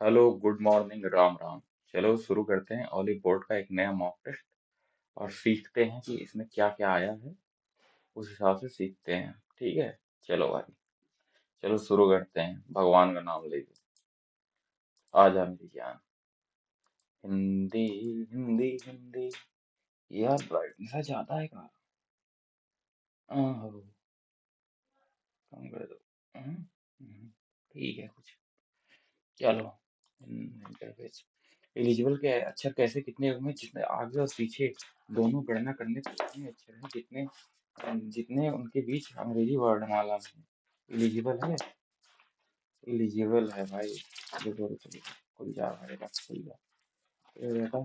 Hello, good morning, Ram Ram. चलो शुरू करते हैं ऑली बोर्ड का एक नया मॉक टेस्ट और सीखते हैं कि इसमें क्या क्या आया है। उस हिसाब से सीखते हैं, ठीक है। चलो भाई, चलो शुरू करते हैं भगवान का नाम लेके। आ जा मेरी जान। हिंदी हिंदी हिंदी। यार ब्राइटनेस ज्यादा है कहाँ? आहो, कम कर दो। ठीक है कुछ। चलो। इंटरफेस। एलिजिबल क्या है? अक्षर कैसे कितने होंगे जितने आगे और पीछे दोनों गणना करने पर उतने अक्षर हैं जितने जितने उनके बीच अंग्रेजी वर्णमाला में। एलिजिबल है। एलिजिबल है भाई। देखो रुको रुको, खुल जा भाई, बस खुल जा। ये देखो।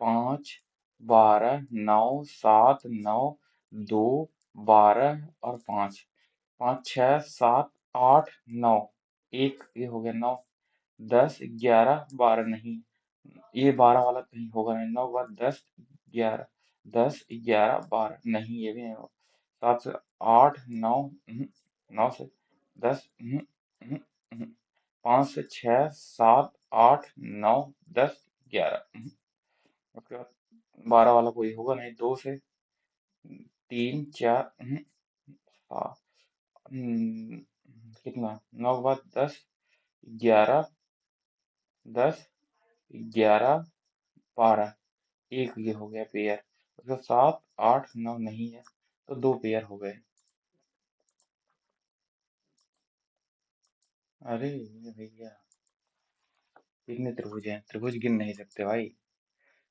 5, 12, 9, 7, 9, 2, 12 और 5। 5, 6, 7, 8, 9। एक ये हो गया 9। 10, 11, 12 नहीं। ये 12 वाला कहीं होगा नहीं। 9 के बाद 10, 11। 10, 11, 12 नहीं, ये भी नहीं होगा। 7 से 8, 9। 9 से 10। 5 से 6, 7, 8, 9, 10, 11। उसके बाद 12 वाला कोई होगा नहीं। 2 से 3, 4। हाँ। हम्म, कितना? 9 के बाद 10, 11। 10, 11, 12। एक ये हो गया पेयर। उसका 7, 8, 9 नहीं है, तो दो पेयर हो गए। अरे ये भैया, कितने त्रिभुज हैं? त्रिभुज गिन नहीं सकते भाई।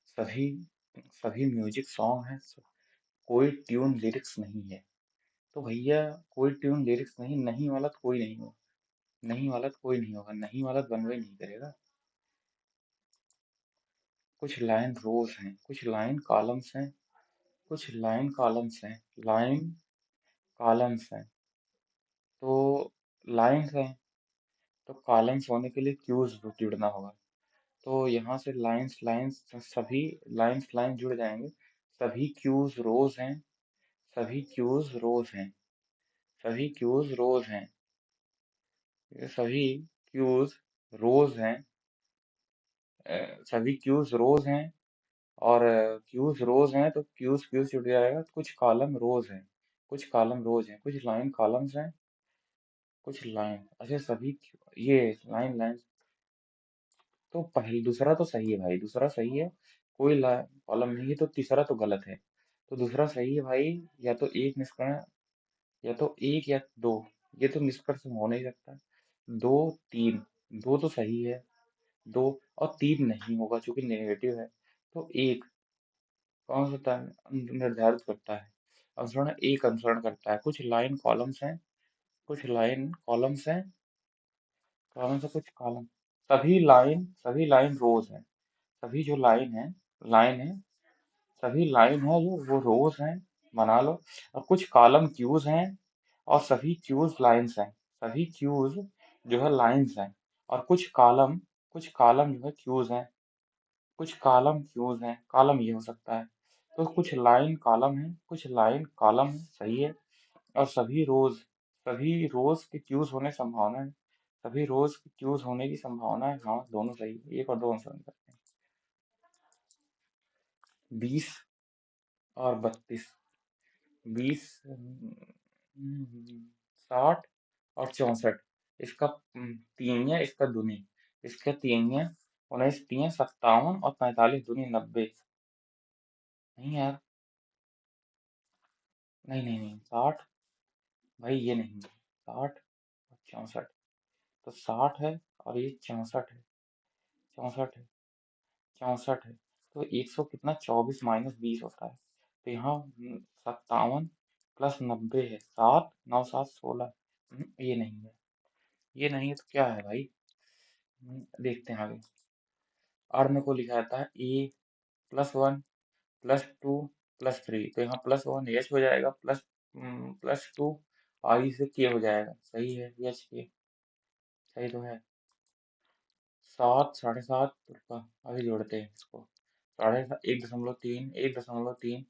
सभी सभी म्यूजिक सॉन्ग हैं। कोई ट्यून लिरिक्स नहीं है। तो भैया, कोई ट्यून लिरिक्स नहीं, नहीं वाला तो कोई नहीं होगा। नहीं वाला तो कोई नहीं होगा, नहीं वाला तो बनवे नहीं करेगा। कुछ लाइन रोज हैं, कुछ लाइन कॉलम्स हैं। कुछ लाइन कॉलम्स हैं। लाइन कॉलम्स हैं। तो लाइन्स हैं, तो कॉलम्स होने के लिए क्यूज जुड़ना होगा। तो यहाँ से लाइंस लाइंस सभी लाइंस लाइन जुड़ जाएंगे। सभी क्यूज रोज हैं। सभी क्यूज रोज हैं। सभी क्यूज रोज हैं। ये सभी क्यूज रोज हैं। सभी क्यूज रोज हैं। और क्यूज रोज हैं तो क्यूज क्यूज जुड़ जाएगा। कुछ कॉलम रोज हैं। कुछ कॉलम रोज हैं, कुछ लाइन कॉलम्स हैं। कुछ लाइन अच्छा सभी ये लाइन लाइन। तो पहले दूसरा तो सही है भाई, दूसरा सही है। कोई कॉलम नहीं है, तो तीसरा तो गलत है। तो दूसरा सही है भाई। या तो एक निष्कर्ण, या तो एक या दो। ये तो निष्कर्ष हो नहीं सकता। दो, तीन। दो तो सही है। दो और तीन नहीं होगा क्योंकि नेगेटिव है। तो एक कौन सा निर्धारित करता है? अनुसरण एक अनुसरण करता है। कुछ लाइन कॉलम्स हैं। कुछ लाइन कॉलम्स हैं। कॉलम से कुछ कॉलम। सभी लाइन रोज हैं। सभी जो लाइन है। सभी लाइन है जो वो रोज हैं। बना लो। और कुछ कॉलम क्यूज हैं। और सभी क्यूज लाइंस हैं। सभी क्यूज जो है लाइंस हैं। और कुछ कॉलम जो है क्यूज हैं। कुछ कॉलम क्यूज हैं, कॉलम ये हो सकता है। तो कुछ लाइन कॉलम है, कुछ लाइन कॉलम है, सही है। और सभी रोज के क्यूज होने की संभावना है। सभी रोज के क्यूज होने की संभावना है, हाँ दोनों सही है। एक और दो आंसर करते हैं। 20 और 32। 20, 60 और 64। इसका तीनिया, इसका दूनी। इसका तीनिया 19, 3 57 और 45 दूनी 90। नहीं यार, नहीं नहीं नहीं, 60। भाई ये नहीं है। 60 और 64। तो 60 है और ये 64 है। 64 है। 64 है। तो 100 कितना? 24 - 20 होता है। तो यहाँ 57 + 90 है। 7, 9, 7, 16। ये नहीं है। ये नहीं है तो क्या है भाई? देखते हैं आगे। अर्न को लिखा जाता है A+1, +2, +3। तो यहाँ +1 H हो जाएगा। +2 I से K हो जाएगा। सही है, HK। सही तो है। 7, 7.5 रुपया। अभी जोड़ते हैं इसको। 1.3, 1.3,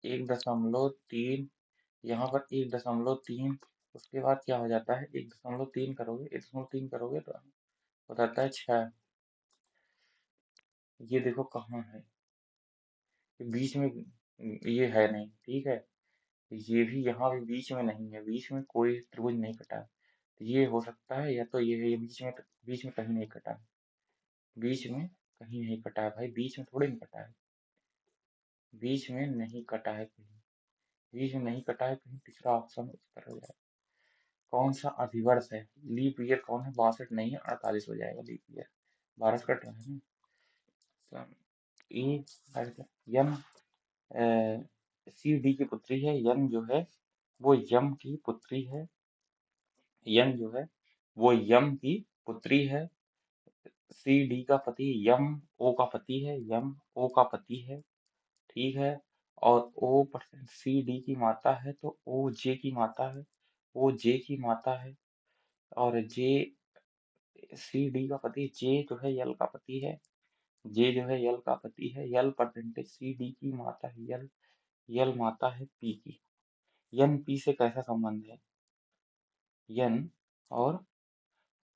1.3। यहाँ पर 1.3। उसके बाद क्या हो जाता है? 1.3 करोगे, 1.3 करोगे तो बताता है 6। ये देखो कहाँ है, ये बीच में, ये है नहीं, ठीक है। ये भी यहाँ भी बीच में नहीं है, बीच में कोई त्रिभुज नहीं कटा है। तो ये हो सकता है, या तो ये बीच में, बीच में कहीं नहीं कटा है, बीच में कहीं नहीं कटा है भाई, बीच में थोड़ी नहीं कटा है, बीच में नहीं कटा है कहीं, बीच में नहीं कटा है कहीं, तीसरा ऑप्शन उत्तर हो जाएगा। कौन सा अधिवर्ष है? लीप ईयर कौन है? 62 नहीं है, 48 हो जाएगा लीप ईयर, 12 से कट रहा है ना। ई यम सी डी की पुत्री है, यम जो है वो यम की पुत्री है, यम जो है वो यम की पुत्री है। सी डी का पति यम ओ का पति है, यम ओ का पति है, ठीक है। और ओ परसेंट सी डी की माता है, तो ओ जे की माता है, ओ जे की माता है। और जे सी डी का पति जे जो है यल का पति है, जे जो है यल का पति है, यल परसेंटेज सी डी की माता है, यल यल माता है पी की। यन पी से कैसा संबंध है? यन और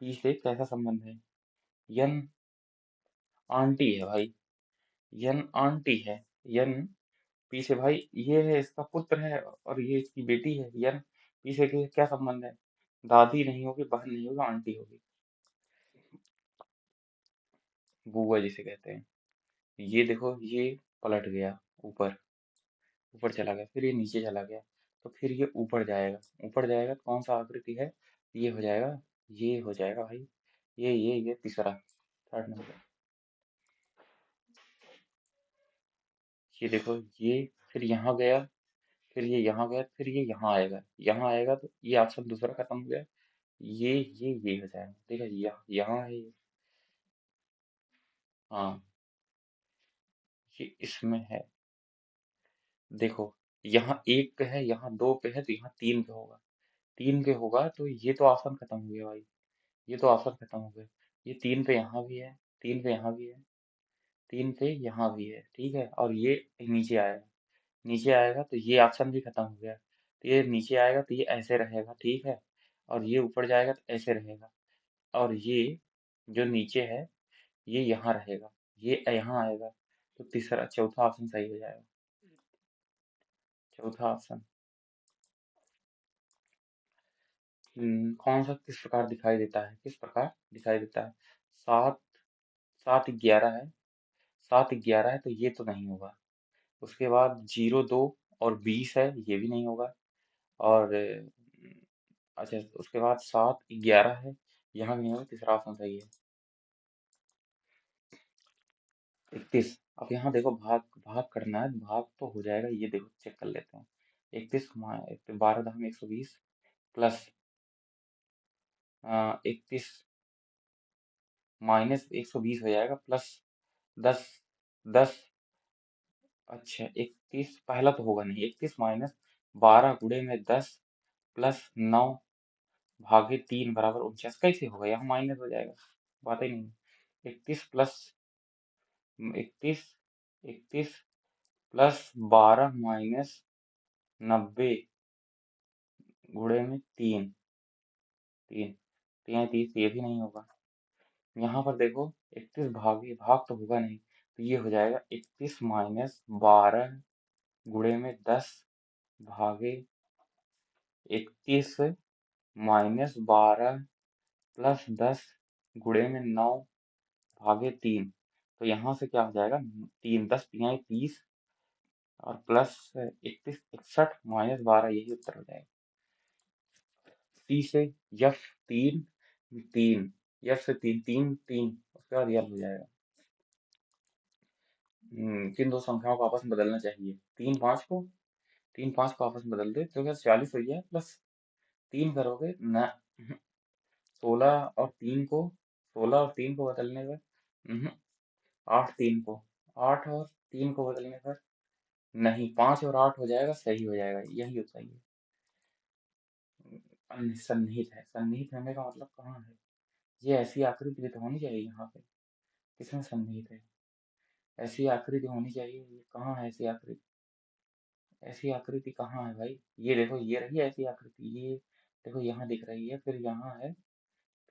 पी से कैसा संबंध है? यन आंटी है भाई, यन आंटी है, यन पी से भाई, ये है इसका पुत्र है और ये इसकी बेटी है, यन पी से क्या संबंध है? दादी नहीं होगी, बहन नहीं होगी, आंटी होगी, बुआ जिसे कहते हैं। ये देखो ये पलट गया ऊपर, ऊपर चला गया, फिर ये नीचे चला गया, तो फिर ये ऊपर जाएगा, ऊपर जाएगा तो कौन सा आकृति है? ये हो जाएगा, ये हो जाएगा भाई, ये तीसरा, थर्ड नंबर। ये देखो ये, फिर यहाँ गया, फिर ये यहाँ गया, फिर ये यहाँ आएगा, यहाँ आएगा तो ये ऑप्शन दूसरा खत्म हो गया। ये हो जाएगा, देखो यहाँ है ये, हाँ ये इसमें है। देखो यहाँ एक पे है, यहाँ दो पे है, तो यहाँ तीन पे होगा, तीन पे होगा तो ये तो ऑप्शन खत्म हो गया भाई, ये तो ऑप्शन खत्म हो गए। ये तीन पे यहाँ भी है, तीन पे यहाँ भी है, तीन पे यहाँ भी है, ठीक है। और ये नीचे आएगा, नीचे आएगा तो ये ऑप्शन भी खत्म हो गया, तो ये नीचे आएगा तो ये ऐसे रहेगा, ठीक है। और ये ऊपर जाएगा तो ऐसे रहेगा, और ये जो नीचे है ये यहाँ रहेगा, ये यहाँ आएगा, तो तीसरा चौथा ऑप्शन सही हो जाएगा, चौथा ऑप्शन। कौन सा किस प्रकार दिखाई देता है, किस प्रकार दिखाई देता है? सात, सात ग्यारह है, सात ग्यारह है तो ये तो नहीं होगा। उसके बाद 02 और 20 है, ये भी नहीं होगा। और अच्छा उसके बाद 7 11 है, यहाँ भी नहीं होगा, तीसरा ऑप्शन सही है। 31, अब यहाँ देखो भाग, भाग करना है, भाग तो हो जाएगा, ये देखो चेक कर लेते हैं। 31 12 धाम 120 प्लस 31 माइनस 120 हो जाएगा, प्लस 10, 10, अच्छा 31 पहला तो होगा नहीं, 31 माइनस 12 गुणे में 10 प्लस 9 भागे 3 बराबर 49, कैसे होगा? यहाँ माइनस हो जाएगा, बात ही नहीं। 31 प्लस 31, 31 प्लस 12 माइनस 90 गुणे में 3, 3, 33, ये भी नहीं होगा। यहाँ पर देखो 31 भागे, भाग तो होगा नहीं, तो ये हो जाएगा 31 माइनस 12 गुणे में 10 भागे 31 माइनस 12 प्लस 10 गुणे में 9 भागे 3, तो यहाँ से क्या हो जाएगा? 3 10 तिहाई 30 और प्लस 31 61 माइनस 12, यही उत्तर हो जाएगा। सी से यफ 3, 3, यफ से 3 3 3, उसके बाद यल हो जाएगा। किन दो संख्याओं को आपस में बदलना चाहिए? 3 5 को, 3 5 को आपस में बदल दे तो क्या 40 हो जाए, प्लस 3 करोगे ना, 16 और 3 को, 16 और 3 को बदलने पर 8 3 को, 8 और 3 को बदलने पर नहीं, 5 और 8 हो जाएगा, सही हो जाएगा, यही होता है। सन्निहित है, सन्निहित होने का मतलब कहाँ है? ये ऐसी आकृति भी तो होनी चाहिए यहाँ पे, किसमें सन्निहित है? ऐसी आकृति होनी चाहिए, ये कहाँ है ऐसी आकृति? ऐसी आकृति कहाँ है भाई? ये देखो ये रही ऐसी आकृति, ये देखो यहाँ दिख रही है, फिर यहाँ है,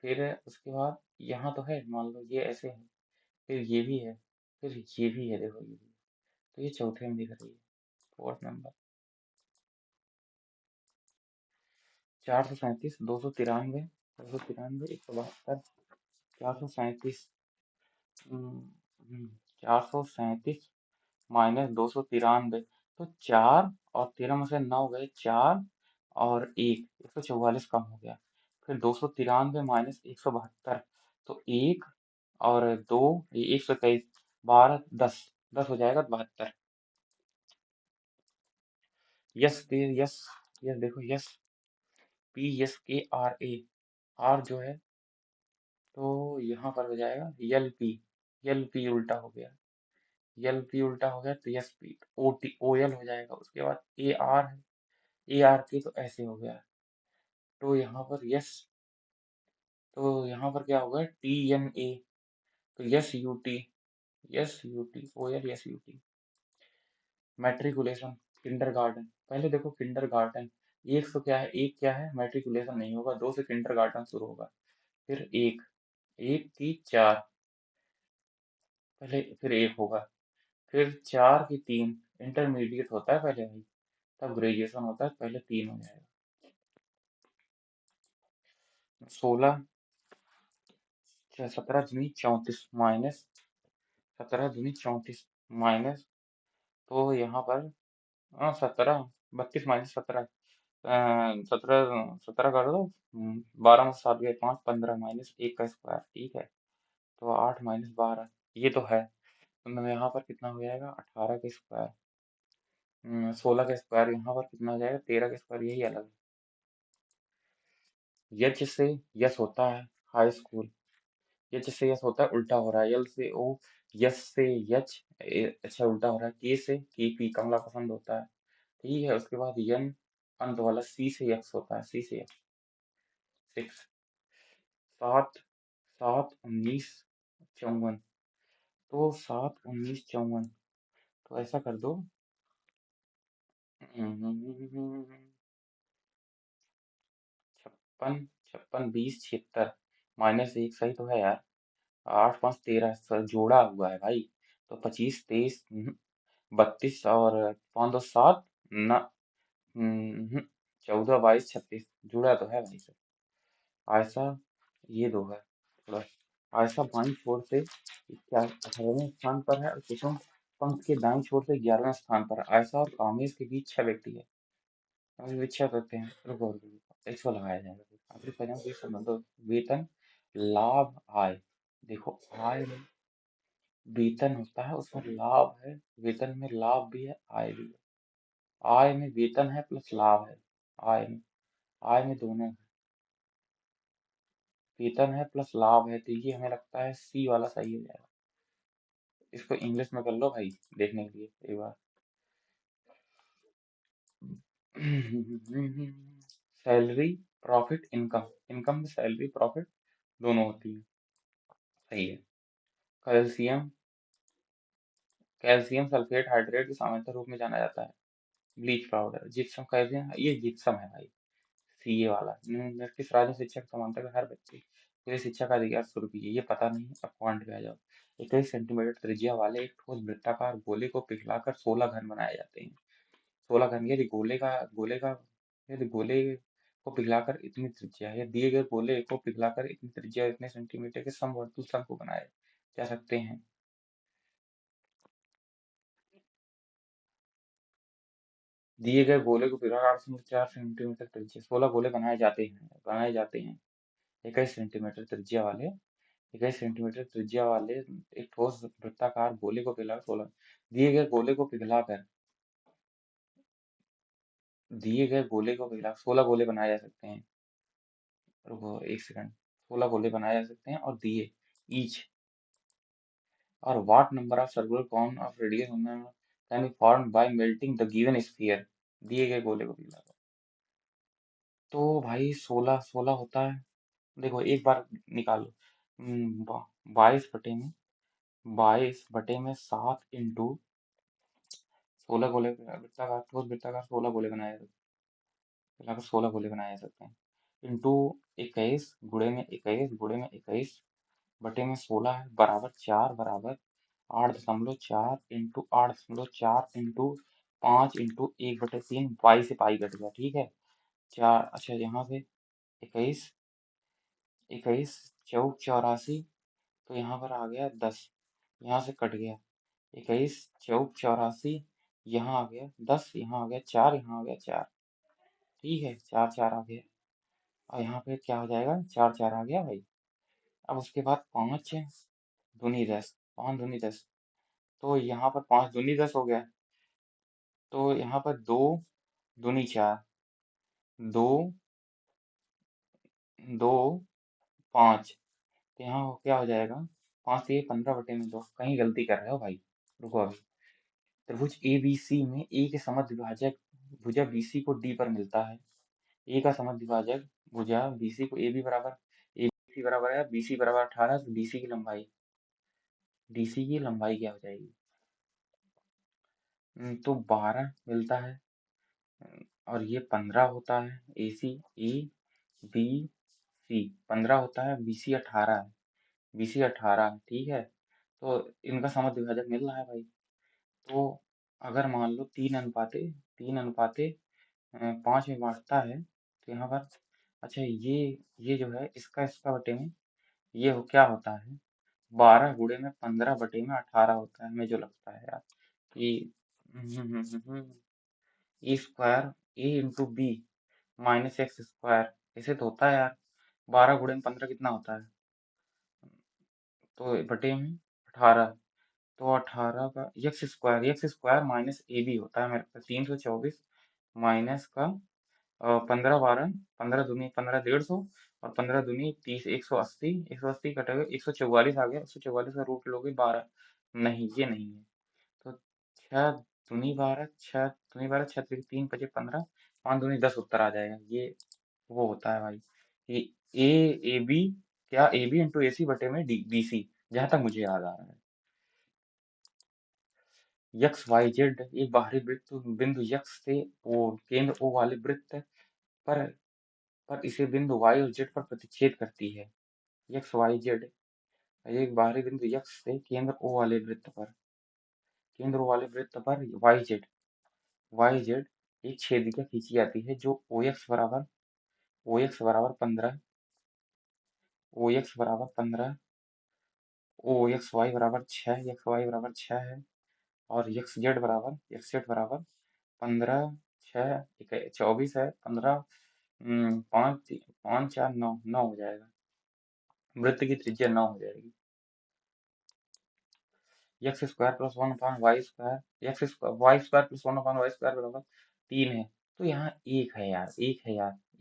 फिर उसके बाद यहाँ तो है, मान लो ये ऐसे है, फिर ये भी है, फिर ये भी है, देखो ये भी है। तो ये चौथे में दिख रही है, फोर्थ नंबर। 437, 293, 293, 172, 437, 437 -293। तो 4 और 13 में से 9 गए, 4 और 144 कम हो गया। फिर 293 -172, तो 1 और 2, 123, 12, 10, 10 हो जाएगा 72। यस यस यस, देखो यस, PSKRA, आर जो है तो यहाँ पर हो जाएगा LP, LP उल्टा हो गया, LP उल्टा हो गया तो SP, OL हो जाएगा। उसके बाद AR है, ARK तो ऐसे हो गया। तो यहाँ पर यस, तो यहाँ पर क्या होगा, TNA, तो SUT, SUT, OL, SUT। Matriculation, kindergarten, पहले देखो किंडरगार्टन, एक तो क्या है, एक क्या है, मैट्रिकुलेशन नहीं होगा, दो से किंडरगार्टन शुरू होगा। फिर एक, एक की चार, पहले फिर एक होगा, फिर चार की तीन, इंटरमीडिएट होता है पहले भाई, तब ग्रेजुएशन होता है, पहले तीन हो जाएगा। 16, 17 दूनी 34 माइनस 17 दूनी 34 माइनस, तो यहाँ पर 17, 32 - 17, 17 कर दो, 12 में 7 गए 5, 15 -1 का स्क्वायर, ठीक है। तो 8 - 12, ये तो है, तो मैं यहाँ पर कितना हो जाएगा, 18 का स्क्वायर, 16 का स्क्वायर, यहाँ पर कितना हो जाएगा, 13 का स्क्वायर, यही अलग है। यच से यस होता है, हाई स्कूल, यच से यस होता है, उल्टा हो रहा है, यल से ओ, यस से यच, अच्छा उल्टा हो रहा है, के से के पी, कमला पसंद होता है, ठीक है। उसके बाद यन अंत वाला, सी से यक्स होता है, सी से यक्स, 6, 7, 7 19 54, तो 7 19 54, तो ऐसा कर दो, 56, 56 20 76, -1 सही तो है यार, 8 5 13 जोड़ा हुआ है भाई, तो 25 23, 32 और 5 2 7, न 14 22 36, जुड़ा तो है भाई सर। आयशा, ये दो है थोड़ा, आयशा बाईं छोर से 18वें स्थान पर है, और कुसुम पंख के दाईं छोर से 11वें स्थान पर है। आयशा और कामेश के बीच 6 व्यक्ति है, अभी विच्छेद करते हैं, रुको रुको रुको, इसको लगाया जाएगा। आखिरी पहचान के संबंधों, वेतन, लाभ, आय, देखो आय में वेतन होता है, उसमें लाभ है, वेतन में लाभ भी है, आय भी है। आय में वेतन है प्लस लाभ है, आय में, आय में दोनों है, वेतन है प्लस लाभ है, तो ये हमें लगता है सी वाला सही हो जाएगा। इसको इंग्लिश में कर लो भाई, देखने के लिए एक बार। सैलरी, प्रॉफिट, इनकम, इनकम में सैलरी प्रॉफिट दोनों होती है, सही है। कैल्शियम, कैल्शियम सल्फेट हाइड्रेट के सामान्यतः रूप में जाना जाता है, ब्लीच पाउडर। जिप्सम, कैल्शियम, ये जिप्सम है भाई, सीए वाला। किस राज्य में शिक्षा समानता का हर व्यक्ति पूरी शिक्षा का अधिकार शुरू कीजिए, ये पता नहीं है, अब पॉइंट पे आ जाओ। 21 सेंटीमीटर त्रिज्या वाले एक ठोस वृत्ताकार गोले को पिघलाकर 16 घन बनाए जाते हैं। 16 घन, यदि गोले को पिघलाकर इतनी त्रिज्या है, या दिए गए गोले को पिघलाकर इतनी त्रिज्या इतने सेंटीमीटर के समवर्तुल शंकु बनाए जा सकते हैं। दिए गए गोले को पिघलाकर 8 से 4 सेंटीमीटर त्रिज्या, 16 गोले बनाए जाते हैं 21 सेंटीमीटर त्रिज्या वाले, 21 सेंटीमीटर त्रिज्या वाले एक ठोस वृत्ताकार गोले को पिघलाकर 16, दिए गए गोले को पिघलाकर दिए गए गोले को पिघला 16 गोले बनाए जा सकते हैं। रुको एक सेकंड, 16 गोले बनाए जा सकते हैं, और दिए ईच, और what number of circular cone of radius can be formed by melting the given sphere, दिए गए गोले को पिघलाकर। तो भाई 16 16 होता है, देखो एक बार निकालो, 22/7 इंटू 16 गोले, वृत्ताकार ठोस वृत्ताकार 16 गोले बनाए जा सकते हैं, इंटू 21 बटे में 16 है बराबर 4 बराबर 8.4 इंटू 8.4 इंटू 5 इंटू 1/3 पाई से पाई कट गया ठीक है। चार अच्छा यहाँ पे 21 21 चौक 84 तो यहाँ पर आ गया 10, यहाँ से कट गया 21 चौक 84, यहाँ आ गया 10, यहाँ आ गया 4, यहाँ आ गया 4 ठीक है 4 4 आ गया। और यहाँ पे क्या हो जाएगा 4 4 आ गया भाई। अब उसके बाद 5 दूनी 10, 5 दूनी 10, तो यहाँ पर 5 दूनी 10 हो गया। तो यहाँ पर 2 दूनी 4, 2 2 5, तो यहाँ क्या हो जाएगा 5 से 15/2। कहीं गलती कर रहे हो भाई, रुको अभी। त्रिभुज ABC में ए के समद्विभाजक भुजा BC को D पर मिलता है। ए का समद्विभाजक भुजा BC को ABC बराबर है BC बराबर 18, तो DC की लंबाई क्या हो जाएगी। तो 12 मिलता है। और ये 15 होता है ABC 15 होता है, BC 18 है ठीक है। तो इनका समद्विभाजक मिल रहा है भाई। तो अगर मान लो 3 अनुपाते 5 में बांटता है तो यहाँ पर अच्छा ये जो है इसका बटे में ये क्या होता है 12 गुणे में 15/18 होता है। हमें जो लगता है यार कि ए स्क्वायर A × B -x², ऐसे तो होता है यार। 12 गुणे में 15 कितना होता है, तो बटे में 18, तो 18 का x² माइनस AB होता है मेरे पास 324 माइनस का 15 12 15 दूनी 15 150 और 15 दूनी 30 180 कटेगा 144 आ गया। 144 का रूट लोगे 12, नहीं ये नहीं है। तो 6 दूनी 12 6 दूनी 12 6 3 5 15 5 दूनी 10 उत्तर आ जाएगा। ये वो होता है भाई कि ए ए बी क्या AB × AC बटे में BC, जहां तक मुझे याद आ रहा है। XYZ एक बाहरी वृत्त बिंदु यक्स से केंद्र O वाले वृत्त पर इसे बिंदु Y और Z पर प्रतिच्छेद करती है। XYZ एक बाहरी बिंदु यक्स से केंद्र O वाले वृत्त पर YZ एक छेदिका खींची जाती है जो OX बराबर 15 OXY बराबर 6 है और XZ बराबर 15 6 24 है 15 5 5 4 9 9 हो जाएगा। वृत्त की त्रिज्या 9 हो जाएगी। x² + 1/y² बराबर 3 है। तो यहाँ एक है यार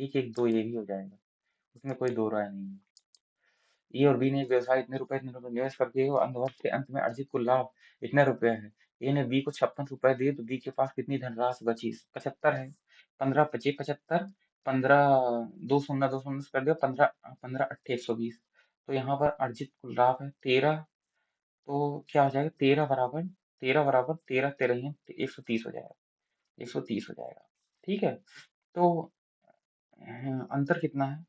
एक एक दो ये भी हो जाएगा, उसमें कोई दो राय नहीं है। ए और बी ने एक व्यवसाय इतने रुपए निवेश करके वो अंत वर्ष के अंत में अर्जित कुल लाभ इतने रुपए है। ए ने बी को 56 रुपए दिए तो बी के पास कितनी धनराशि बची 75 है। 15 पचे 75, 15 दो शून्य से कर दिया 15 15 अट्ठे 120। तो यहाँ पर अर्जित कुल लाभ है 13, तो क्या हो जाएगा 13 बराबर 13 13 ही 130 हो जाएगा, 130 हो जाएगा ठीक है। तो अंतर कितना है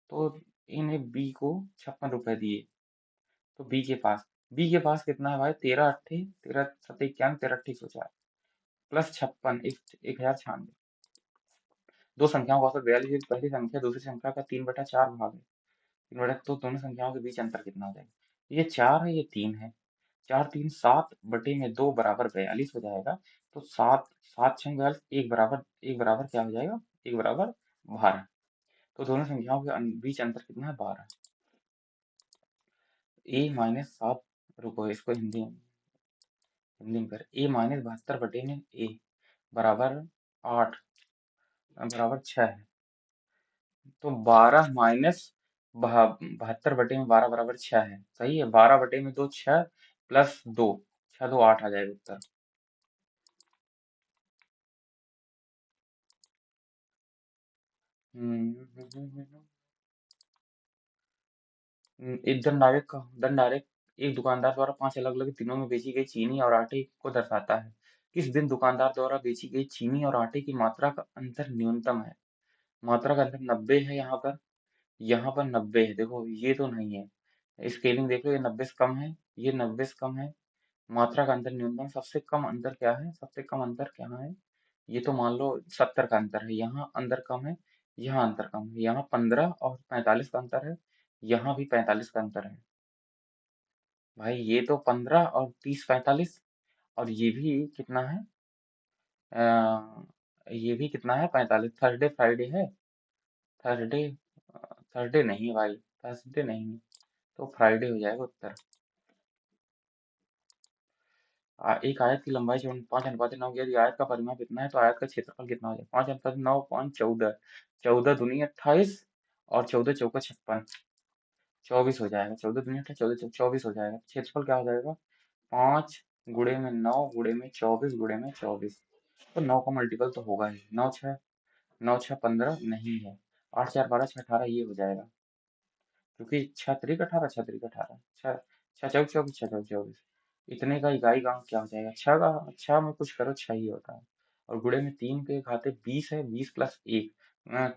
तो इन्हें बी को 56 रुपए दिए तो बी के पास कितना है भाई 13 अट्ठे 150 प्लस 56 1096। दो संख्याओं का औसत 42 पहली संख्या दूसरी संख्या का 3/4 भाग है। 3/, तो दोनों संख्याओं के बीच अंतर कितना हो जाएगा। ये 4 है ये 3 है, 4 3 7 बटे में 2 बराबर 42 हो जाएगा। तो 7 7 6 42 एक बराबर क्या हो जाएगा, एक बराबर 12। तो दोनों संख्याओं के बीच अंतर कितना है 12। A-7, रुको इसको हिंदी में कर A-72 बटे में A बराबर 8 बराबर 6 है। तो 12 माइनस 72/12 बराबर 6 है, सही है। 12/2 6 प्लस 2 6 2 8 आ जाएगा उत्तर। एक दंडारेख एक दुकानदार द्वारा 5 अलग अलग दिनों में बेची गई चीनी और आटे को दर्शाता है। किस दिन दुकानदार द्वारा बेची गई चीनी और आटे की मात्रा का अंतर न्यूनतम है। मात्रा का अंतर 90 है यहाँ पर 90 है, देखो ये तो नहीं है, स्केलिंग देख लो, ये 90 से कम है, ये 90 से कम है। मात्रा का अंतर न्यूनतम, सबसे कम अंतर क्या है, सबसे कम अंतर क्या है, ये तो मान लो 70 का अंतर है, यहाँ अंतर कम है, यहाँ अंतर कम है, यहाँ 15 और 45 का अंतर है, यहाँ भी 45 का अंतर है। भाई ये तो 15 और 30 45, और ये भी कितना है, ये भी कितना है 45, थर्सडे फ्राइडे है, थर्सडे, थर्सडे नहीं है भाई, थर्सडे नहीं है, तो फ्राइडे हो जाएगा उत्तर। एक आयत की लंबाई 5 अनुपात 9 की, यदि आयत का परिमाप इतना है तो आयत का क्षेत्रफल कितना हो जाएगा, 5/9 5 14, 14 दूनी 28, और 14 चौका 56, 24 हो जाएगा, 14 दूनी 28, 14 24 हो जाएगा, क्षेत्रफल क्या हो जाएगा, 5 × 9 × 24 × 24, तो 9 का मल्टीपल तो होगा ही, 9 6 नहीं है, 8 4 12 6 18 ये हो जाएगा, क्योंकि 6 3 18, 6 3 18, 6 6 चौक 24, 6 चौक 24, इतने का इकाई का अंक क्या हो जाएगा, छह का, छह में कुछ करो छह ही होता है, और गुणे में 3 के घाते 20 है, 20 प्लस 1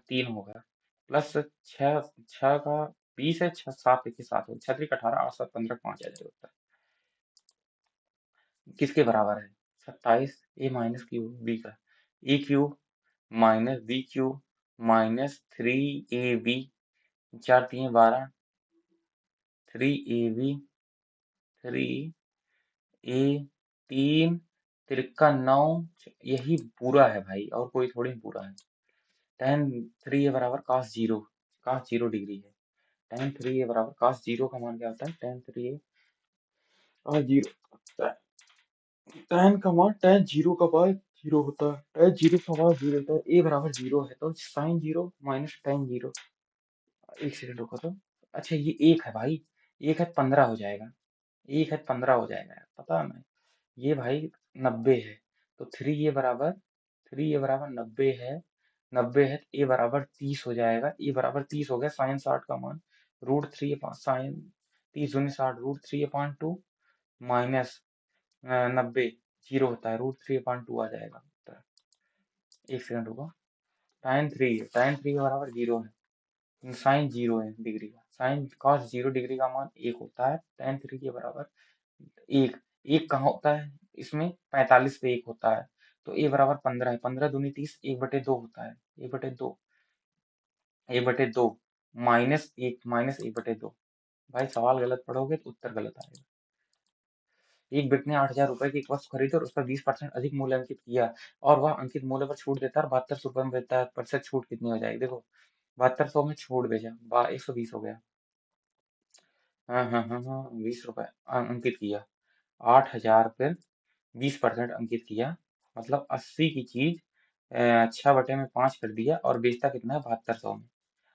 3 होगा, प्लस छह, छह का 20 है, छह 7 1 7 हो, 6 3 18, 8 7 15 5 आ जाएगा, किसके बराबर है, 27 ए माइनस क्यू बी का, A Q minus B Q minus 3 AB, 4 3 12, 3 AB, 3 A, 3 3 9, यही पूरा है भाई, और कोई थोड़ी पूरा है, tan 3A बराबर cos 0 डिग्री है, tan 3A बराबर cos 0 का मान क्या होता है, tan 3A cos 0, tan का मान tan 0 होता है, tan 0 का मान 0 होता है, a बराबर 0 है तो sin 0 माइनस tan 0, एक सेकंड रुको तो, अच्छा ये एक है भाई, एक है 15 हो जाएगा, एक है 15 हो जाएगा यार, पता नहीं, ये भाई 90 है, तो 3A बराबर 90 है, तो ए बराबर 30 हो जाएगा, ए बराबर 30 हो गया, साइन 60 का मान √3 साइन 30 × 60 √3/2 माइनस 90, 0 होता है, √3/2 आ जाएगा उत्तर। एक सेकंड रुको, tan 3 बराबर 0 है, साइन 0 है डिग्री का, साइन cos 0 डिग्री का मान 1 होता है, tan 3 के बराबर एक, एक कहाँ होता है इसमें, 45 पे 1 होता है, तो ए बराबर 15 है, 15 दूनी 30, 1/2 होता है, 1/2, 1/2 -1 भाई सवाल गलत पढ़ोगे तो उत्तर गलत आएगा। एक व्यक्ति ने 8,000 रुपए की एक वस्तु खरीदी और उस पर 20% अधिक मूल्य अंकित किया, और वह अंकित मूल्य पर छूट देता है और 7200 रुपये में देता है, प्रतिशत छूट कितनी हो जाएगी, देखो 7200 में छोड़ भेजा, 120 हो गया, हाँ 20 रुपए अंकित किया, 8,000 पे 20% अंकित किया, मतलब 80 की चीज 6/5 कर दिया, और बेचता कितना है, 7200 में,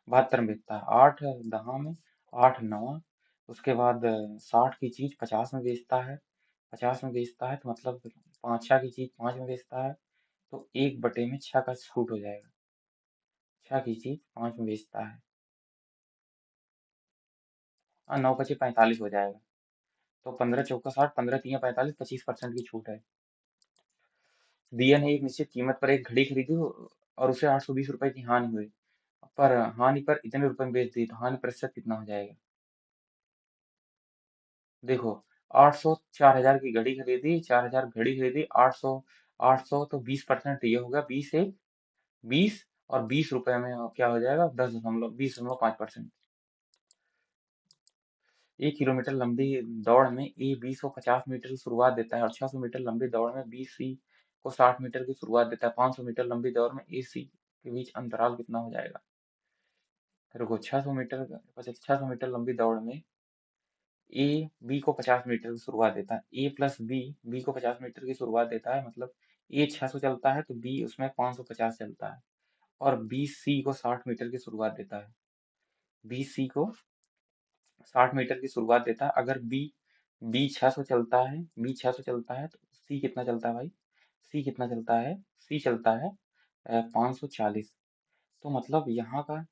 72 में बेचता है, 8 10 में, 8 9, उसके बाद 60 की चीज 50 में बेचता है, 50 में बेचता है तो मतलब 5 6 की चीज 5 में बेचता है, तो 1/6 का छूट हो जाएगा, 6 की चीज 5 में बेचता है, 9 5 45 हो जाएगा, तो 15 चौका 60, 15 3 45, 25% की छूट है। दिया ने एक निश्चित कीमत पर एक घड़ी खरीदी और उसे 820 रुपए की हानि हुई, पर हानि पर इतने रुपए में बेच दी, तो हानि प्रतिशत कितना हो जाएगा, देखो 800, 4,000 की घड़ी खरीदी, 4,000 घड़ी खरीदी, 800, 800 तो 20% ये होगा, 20 और 20 रुपए में क्या हो जाएगा, 10.20.5%। 1 किलोमीटर लंबी दौड़ में ए बी को 50 मीटर की शुरुआत देता है, और 600 मीटर लंबी दौड़ में बी सी को 60 मीटर की शुरुआत देता है, 500 मीटर लंबी दौड़ में ए सी के बीच अंतराल कितना हो जाएगा, रुको 600 मीटर लंबी दौड़ में ए बी को 50 मीटर की शुरुआत देता है, ए प्लस बी बी को 50 मीटर की शुरुआत देता है, मतलब ए 600 चलता है तो बी उसमें 550 चलता है, और बी सी को 60 मीटर की शुरुआत देता है, बी सी को 60 मीटर की शुरुआत देता है, अगर बी बी 600 चलता है, बी 600 चलता है तो सी कितना चलता है भाई, सी कितना चलता है, सी चलता है 540, तो मतलब यहाँ का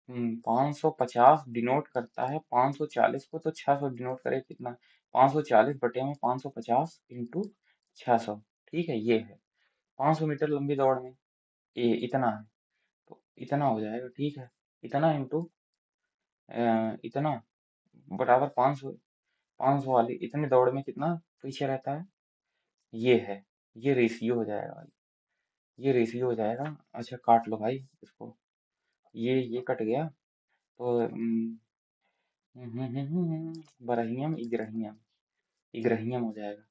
550 डिनोट करता है 540 को, तो 600 डिनोट करे कितना, 540/550 इंटू 600, ठीक है, ये है 500 मीटर लंबी दौड़ में ये इतना है, इतना हो जाएगा, ठीक है। इतना इंटू इतना बराबर 500। 500 वाली इतनी दौड़ में कितना पीछे रहता है, ये है। ये रेशियो हो जाएगा भाई, ये रेशियो हो जाएगा। अच्छा काट लो भाई इसको, ये कट गया तो बरहियम इग्रहियम, इग्रहियम हो जाएगा।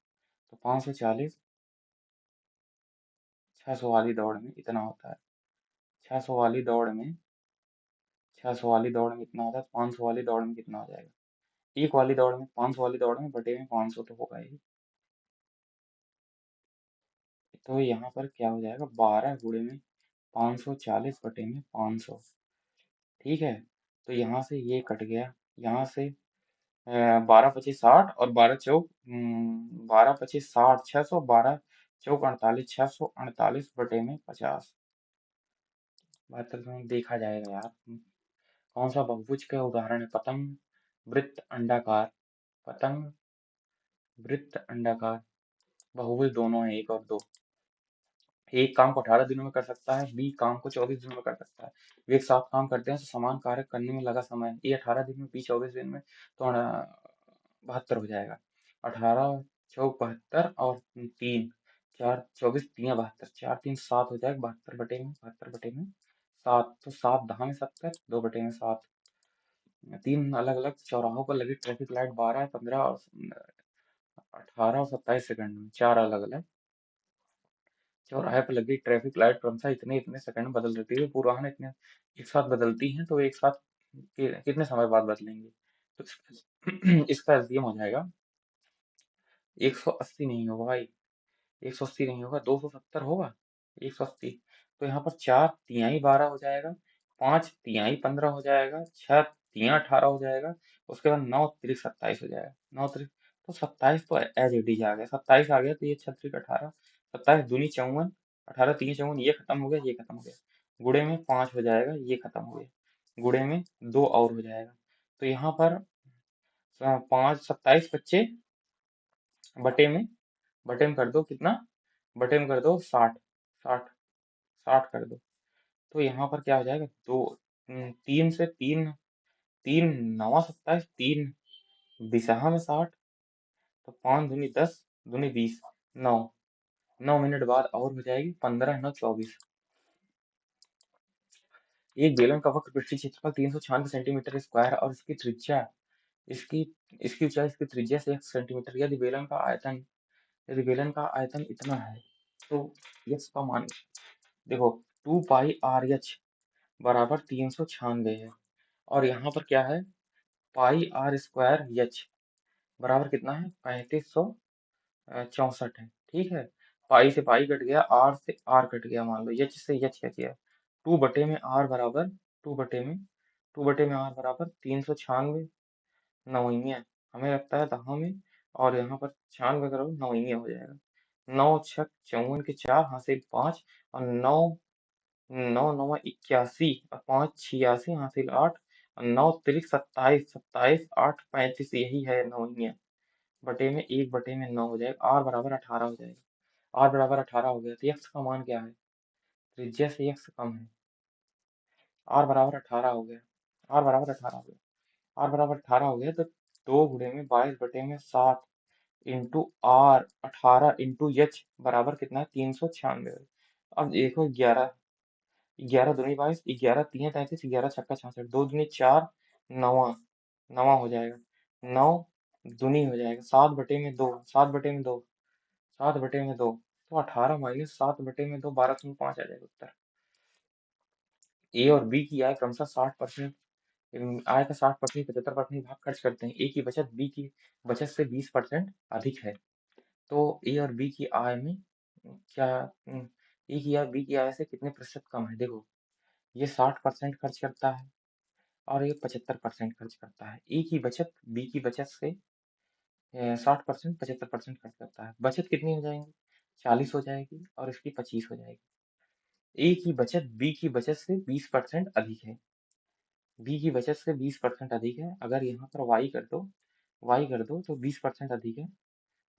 तो 540, 600 वाली दौड़ में इतना होता है। 600 वाली दौड़ में 600 वाली दौड़ में इतना होता है, 500 वाली दौड़ में कितना हो जाएगा। एक वाली दौड़ में 500 वाली दौड़ में बटे में 500 तो होगा ही। तो यहाँ पर क्या हो जाएगा, 12 गुणे में 540 बटे में 500। ठीक है। तो यहाँ से ये कट गया, यहाँ से 12 25 60 और 12 600, 12 48, 648 बटे में 50। बात में देखा जाएगा यार। कौन सा बहुभुज का उदाहरण है, पतंग, वृत्त, अंडाकार। पतंग, वृत्त, अंडाकार, बहुभुज दोनों है, एक और दो। एक काम को 18 दिनों में कर सकता है, बी काम को 24 दिनों में कर सकता है। वे एक साथ काम करते हैं तो समान कार्य करने में लगा समय, ए 18 दिन में, बी 24 दिन में, तो 72 हो जाएगा। 18 चौक 72 और 3 4 24 3 72, 4 3 7 हो जाएगा। 72 बटे में 7, तो 7 दहा में 70, 2 बटे में 7। तीन अलग अलग चौराहों पर लगी ट्रैफिक लाइट 12, 15 और 18 और 27 सेकंड में। चार अलग अलग चौराहे पर लगी ट्रैफिक लाइट क्रमशः इतने इतने सेकंड में बदल रही है। पूर्वाह्न इतने एक साथ बदलती हैं, तो एक साथ कितने समय बाद बदलेंगे। तो इसका एसडीएम हो जाएगा 180 नहीं होगा भाई, 180 नहीं होगा, 270 होगा। 180, तो यहाँ पर 4 तिहाई 12 हो जाएगा, 5 तिहाई 15 हो जाएगा, 6 तिहाई 18 हो जाएगा, उसके बाद 9 तिरिक 27 हो जाएगा। 9 तिरिक तो 27 तो एज इट इज आ गया, 27 आ गया, तो ये 6 तिरिक 18, 27 दूनी 54, 18 तीन 54, ये खत्म हो गया, ये खत्म हो गया। गुणे में 5 हो जाएगा, ये खत्म हो गया। गुणे में 2 और हो जाएगा। तो यहाँ पर 5 27 बच्चे बटे में कर दो कितना, बटे में कर दो 60, 60, 60 कर दो। तो यहाँ पर क्या हो जाएगा, दो 3 से 3, 3 9 27, 3 दिशा में 60, तो 5 दूनी 10, दूनी 20, 9, 9 मिनट बाद और हो जाएगी, 15 9 24। एक बेलन का वक्र पृष्ठीय क्षेत्रफल 396 सेंटीमीटर स्क्वायर और इसकी त्रिज्या, इसकी इसकी ऊंचाई इसकी त्रिज्या से 1 सेंटीमीटर। यदि बेलन का आयतन इतना है, तो यक्स का मान देखो, 2 पाई आर एच बराबर 396 है। और यहाँ पर क्या है, पाई आर स्क्वायर एच बराबर कितना है, 3564 है। ठीक है। पाई से पाई कट गया, आर से आर कट गया, मान लो एच से एच कट गया। टू बटे में आर बराबर, टू बटे में टू बटे में आर बराबर 396 नवीनिया, हमें लगता है दहा में, और यहाँ पर 96 करो, नवीनिया हो जाएगा। 9 6 54 के 4 हासिल 5, और 9 9 9 81 और 5 86 हासिल 8, और 9 तिरिक 27, 27 8 35, यही है नवीनिया। बटे में 1 बटे में 9 हो जाएगा, आर बराबर 18 हो जाएगा। आर बराबर 18 हो गया, तो यक्स का मान क्या है, त्रिज्या से यक्स कम है। आर बराबर 18 हो गया, आर बराबर 18 हो गया, आर बराबर 18 हो गया, तो 2 गुणे में 22 बटे में 7 इंटू आर 18 इंटू एच बराबर कितना है, 396। अब देखो 11, 11 दूनी 22, 11 तीन 33, 11 छक्का 66, 2 दूनी 4, नवा, नवा हो जाएगा। 9 दूनी हो जाएगा, 7 बटे में 2, 7 बटे में 2, 7 बटे में 2, तो 18 माइनस 7 बटे में 2, 12 में 5 आ जाएगा उत्तर। ए और बी की आय क्रमशः 60%, आय का 60%, 75% भाग खर्च करते हैं। ए की बचत बी की बचत से 20% अधिक है। तो ए और बी की आय में क्या, ए की आय बी की आय से कितने प्रतिशत कम है। देखो, ये 60% खर्च करता है और ये 75% खर्च करता है। ए की बचत बी की बचत से 60%, 75% खर्च करता है। बचत कितनी हो जाएंगी, 40 हो जाएगी, और इसकी 25 हो जाएगी। ए की बचत बी की बचत से 20% अधिक है, बी की बचत से 20% अधिक है। अगर यहाँ पर वाई कर दो तो 20% अधिक है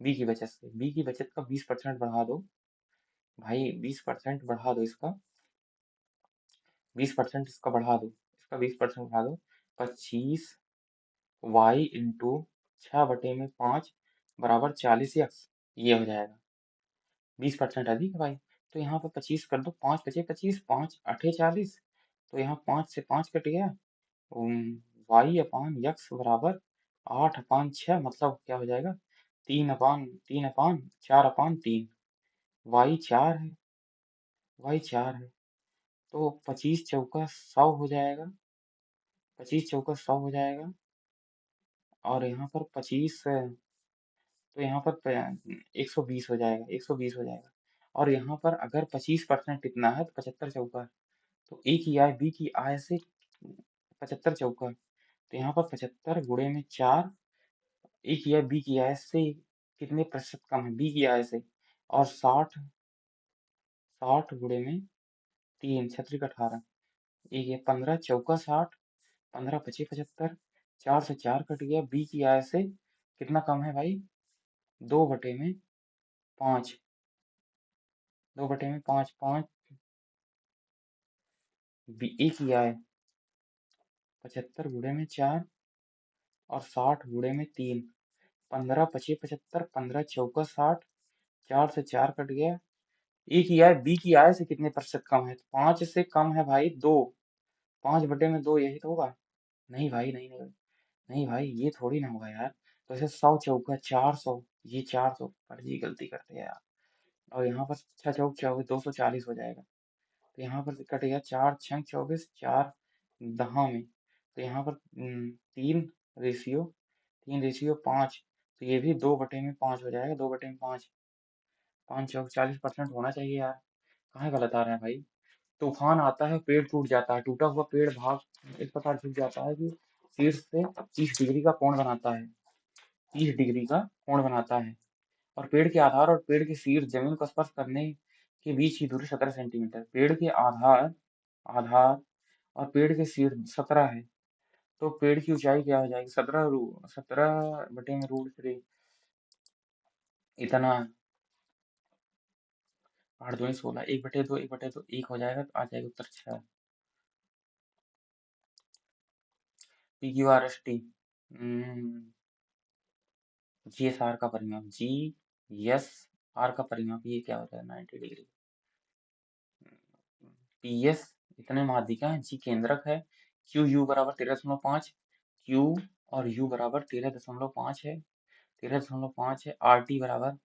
बी की बचत से। बी की बचत का 20% बढ़ा दो भाई, 20% बढ़ा दो इसका, 20% इसका बढ़ा दो, इसका 20% बढ़ा दो, 25 y इंटू 6/5 बराबर 40 x, ये हो जाएगा। 20% अधिक है भाई, तो यहाँ पर 25 कर दो, 5 × 5 = 25, 5 × 8 = 40, तो यहाँ 5 से 5 कट गया, y/x बराबर 8/6, मतलब क्या हो जाएगा, 3/4/3, y 4 है, तो 25 चौका 100 हो जाएगा, 25 चौका 100 हो जाएगा, और यहाँ पर 25, तो यहाँ पर 120 हो जाएगा, 120 हो जाएगा। और यहाँ पर अगर 25% इतना है तो 75 चौका, तो ए की आय बी की आय से 75 चौका, तो यहाँ पर 75 गुणे में 4, ए की आय बी की आय से कितने प्रतिशत कम है, बी की आय से, और 60, 60 गुणे में 3, 36 × 18, एक ये 15 चौका 60, 15 × 25 = 75, 4 से 4 कट गया, बी की आय से कितना कम है भाई, 2/5, 2/5, 5, ए की आय 75 गुणे में 4 और 60 गुणे में 3, 15 × 25 = 75, 15 चौका 60, 4 से 4 कट गया, ए की आय बी की आय से कितने प्रतिशत कम है, 5 से कम है भाई 2, 5/2 यही तो होगा। नहीं भाई, नहीं नहीं नहीं भाई, ये थोड़ी ना होगा यार, तो ऐसे 100 चौका 400, ये 400 पर जी गलती करते हैं यार, और यहाँ पर 6 चौक 24, 240 हो जाएगा, तो यहाँ पर कट गया, 4 × 6 = 24, 4 दहा में, तो यहाँ पर 3 रेशियो 5, तो ये भी 2/5 हो जाएगा, 2/5, 5 चौक 40% होना चाहिए यार, कहाँ गलत आ रहा है भाई। तूफान आता है, पेड़ टूट जाता है, टूटा हुआ पेड़ भाग इस प्रकार झुक जाता है कि शीर्ष से 30 डिग्री का कोण बनाता है, 30 डिग्री का कोण बनाता है, और पेड़ के आधार और पेड़ के शीर्ष जमीन को स्पर्श करने के बीच की दूरी 17 सेंटीमीटर, पेड़ के आधार आधार और पेड़ के शीर्ष 17 है, तो पेड़ की ऊंचाई क्या हो जाएगी, 17/√3, इतना, 8×2 = 16, 1/2, 1/2, 1 हो जाएगा, तो आ जाएगा उत्तर 6। PQRST, GSR का परिमाप, GSR का परिमाप, ये क्या होता है, 90 डिग्री। PS इतने माध्यिका है, G केंद्रक है, QU बराबर 13.5, Q और U बराबर 13.5 है, 13.5 है, RT बराबर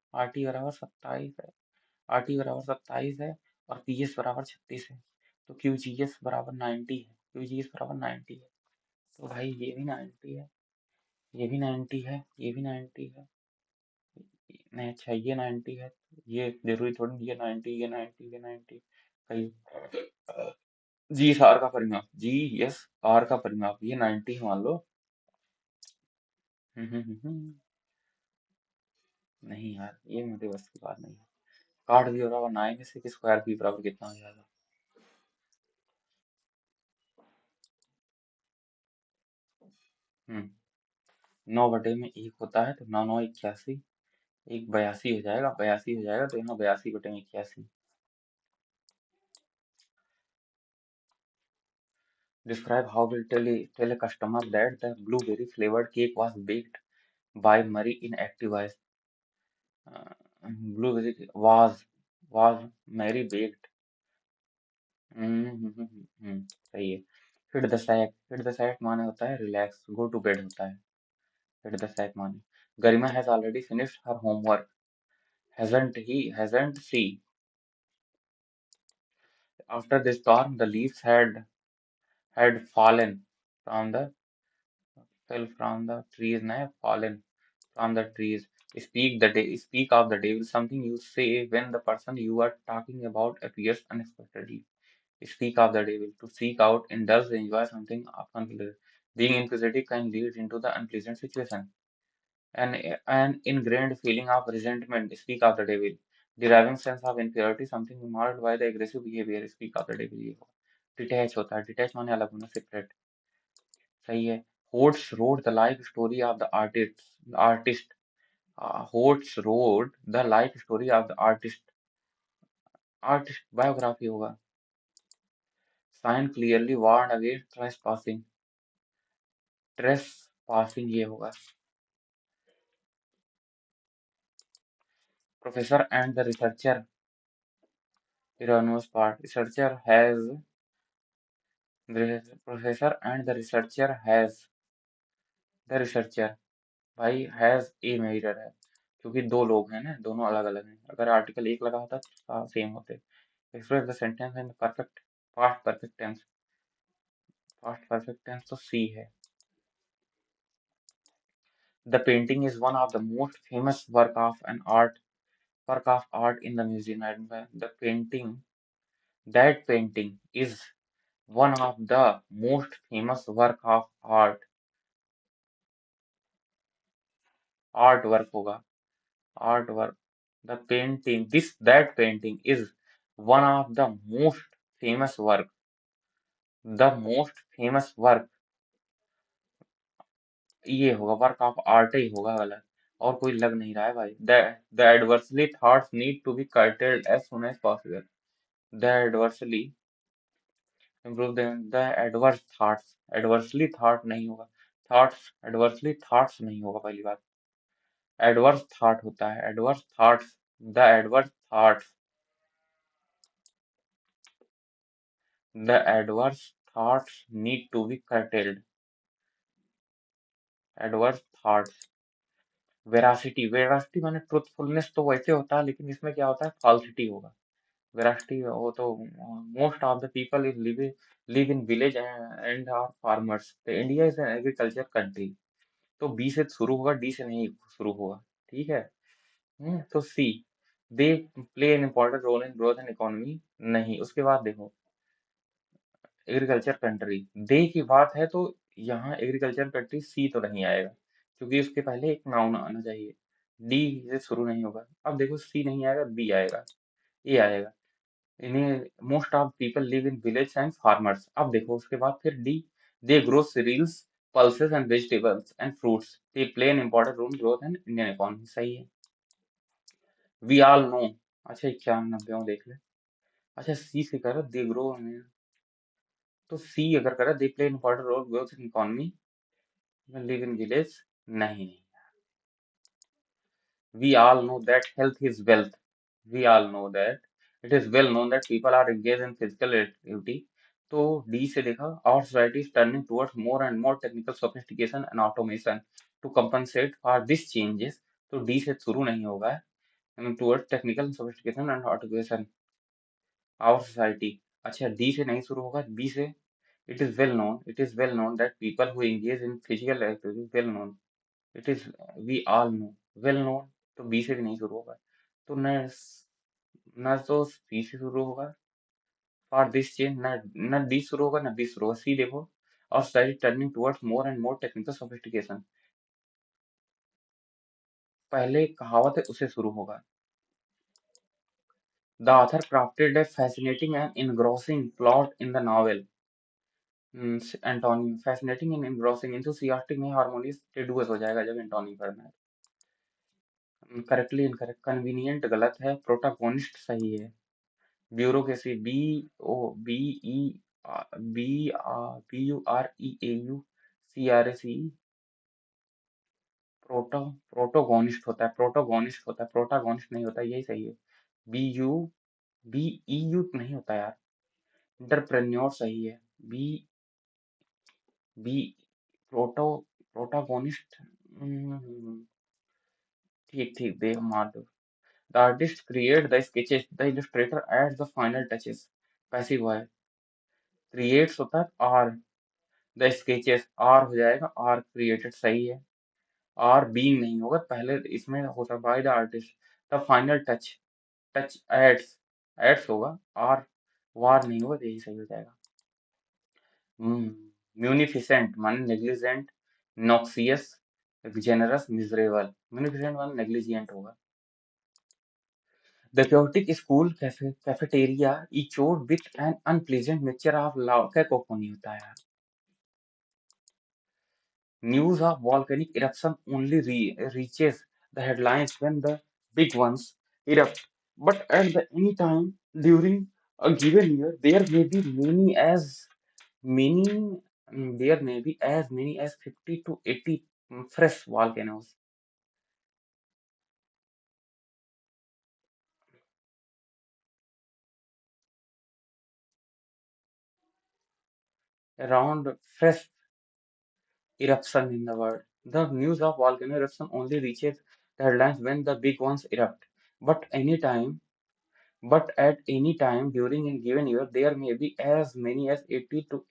27 है, RT बराबर 27 है, और PS बराबर 36 है, तो QGS बराबर 90 है, QGS बराबर 90 है, तो भाई ये भी 90 है, ये भी 90 है, ये भी 90 है, नहीं अच्छा ये 90 है, ये जरूरी थोड़ी नहीं, ये 90, ये 90, ये 90, कहीं जी एस आर का परिमाप, GSR का परिमाप ये 90 मान लो। नहीं यार, ये मेरे बस की बात नहीं है। काट भी बराबर 9 स्क्वायर भी बराबर कितना हो जाएगा, 9/1 होता है, तो 9×9 = 81, 1 82 हो जाएगा, 82 हो जाएगा, तो यहाँ 82/81। Describe how will tell a customer that the blueberry flavored cake was baked by Mary in active voice. Blueberry was Mary baked. सही है। हिट द सैक माने होता है रिलैक्स, गो टू बेड होता है। हिट द सैक माने Garima has already finished her homework, hasn't she, after the storm the leaves had from the fell from the trees, fallen from the trees. Speak of the devil, something you say when the person you are talking about appears unexpectedly. Speak of the devil, to seek out, indulge, enjoy something unfamiliar. Being inquisitive can lead into the unpleasant situation. An ingrained feeling of resentment, speak of the devil. Deriving sense of inferiority, something marked by the aggressive behavior, speak of the devil. ये detach होता है, detach माने अलग होना, separate, सही है। होट्स wrote the life story of the artist, होट्स wrote the life story of the artist, artist biography होगा। Sign clearly warn against trespassing. Trespassing ये होगा। Professor and the researcher, erroneous part. Researcher has the professor and the researcher भाई has a में error है, क्योंकि दो लोग हैं ना, दोनों अलग अलग हैं। अगर आर्टिकल एक लगा होता तो सेम होते। Express the sentence in perfect past perfect tense तो सी है। The painting is one of the most famous work of art in the museum and the painting that painting is one of the most famous work of art work होगा। Art work. The painting this that painting is one of the most famous work. The most famous work ये होगा, work of art ही होगा गलत। और कोई लग नहीं रहा है भाई। The adversely thoughts need to be curtailed as soon as possible. The adversely improve the adverse thoughts, adversely thought नहीं होगा। थॉट्स एडवर्सली थॉट्स नहीं होगा पहली बात। एडवर्स थॉट होता है, adverse thoughts. The adverse thoughts, the adverse thoughts need to be curtailed। Adverse thoughts. Veracity, veracity माने truthfulness तो वैसे होता है, लेकिन इसमें क्या होता है, फॉल्सिटी होगा। वेरासिटी वो तो most of the people is live in village and are farmers. The India is an agriculture country. तो बी से शुरू होगा, डी से नहीं शुरू होगा। ठीक है। तो C, they play an important role in growth and economy, नहीं। उसके बाद देखो, एग्रीकल्चर कंट्री, दे की बात है तो यहाँ एग्रीकल्चर कंट्री सी तो नहीं आएगा, क्योंकि उसके पहले एक नाउन आना चाहिए। डी से शुरू नहीं होगा। अब देखो, सी नहीं आएगा, बी आएगा, ए आएगा। इन्हें most of people live in village and farmers. अब देखो उसके बाद फिर D, they grow cereals pulses and vegetables and fruits, they play an important role growth and Indian economy, सही है। We all know. अच्छा 91 देख ले। अच्छा सी से करो, दे ग्रो, तो सी अगर करा, they play important role growth in economy, live in village, नहीं। We all know that health is wealth. We all know that it is well known that people are engaged in physical activity. तो D से देखा, our society is turning towards more and more technical sophistication and automation to compensate for these changes। तो D से शुरू नहीं होगा, towards technical sophistication and automation, our society। अच्छा D से नहीं शुरू होगा, बी से, it is well known that people who engage in physical activity, well known, it is, we all know, well known. तो बी से भी नहीं शुरू होगा, तो न तो सी से शुरू होगा फॉर दिस चेंज, न डी शुरू होगा, न बी शुरू होगा, सी देखो, और study turning towards more and more technical sophistication, पहले कहावत है उसे शुरू होगा। The author crafted a fascinating and engrossing plot in the novel. Antonym, fascinating and engrossing, enthusiastic में हार्मोनियस टेडुअस हो जाएगा जब एंटोनी करना है। करेक्टली इनकरेक्ट, कन्वीनियंट गलत है, प्रोटागोनिस्ट सही है। Bureaucracy, B E B B U R E A U C R A C, protagonist होता है, प्रोटोगोनिस्ट होता है, प्रोटागोनिस्ट नहीं होता, यही सही है। B U B E U नहीं होता यार। इंटरप्रेन्योर सही है। बी बी प्रोटो प्रोटागोनिस्ट, ठीक ठीक दे मार दो। The artist create the sketches, the illustrator adds the final touches, passive है। क्रिएट्स होता है आर, द स्केचेस आर हो जाएगा, आर क्रिएटेड सही है। आर बीइंग नहीं होगा, पहले इसमें होता by the artist. The final touch, touch adds, adds होगा, आर वार नहीं होगा, तो यही सही हो जाएगा। म्यूनिफिसेंट माने negligent, noxious, generous, miserable. Munificent माने नेग्लिजिएंट होगा। The chaotic school cafeteria echoed with an unpleasant mixture of loud cacophony होता है। News of volcanic eruption only reaches the headlines when the big ones erupt, but at the any time during A given year, many, there may be as many as 50 to 80 fresh volcanoes around fresh eruption in the world. The news of volcano eruption only reaches the headlines when the big ones erupt. But anytime, but at any time during a given year, there may be as many as 50 to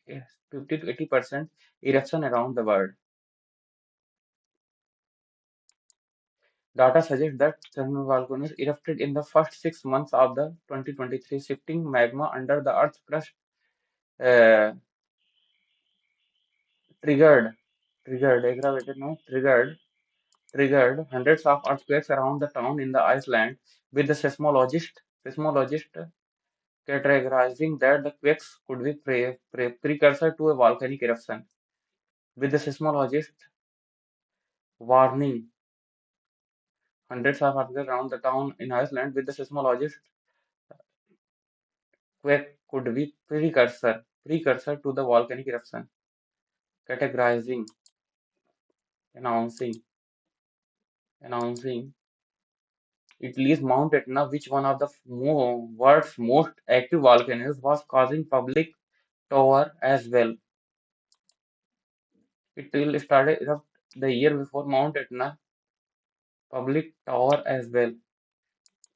80% eruption around the world. Data suggests that seven volcanoes erupted in the first 6 months of the 2023, shifting magma under the Earth's crust uh, triggered, aggravated, no, triggered hundreds of earthquakes around the town in the Iceland, with the seismologist categorizing that the quakes could be precursor to a volcanic eruption, with the seismologist warning hundreds of earthquakes around the town in Iceland, with the seismologist quake could be precursor to the volcanic eruption, categorizing, announcing, announcing Italy's Mount Etna, which one of the world's most active volcanoes, was causing public terror as well. It will started erupt the year before Mount Etna, public terror as well.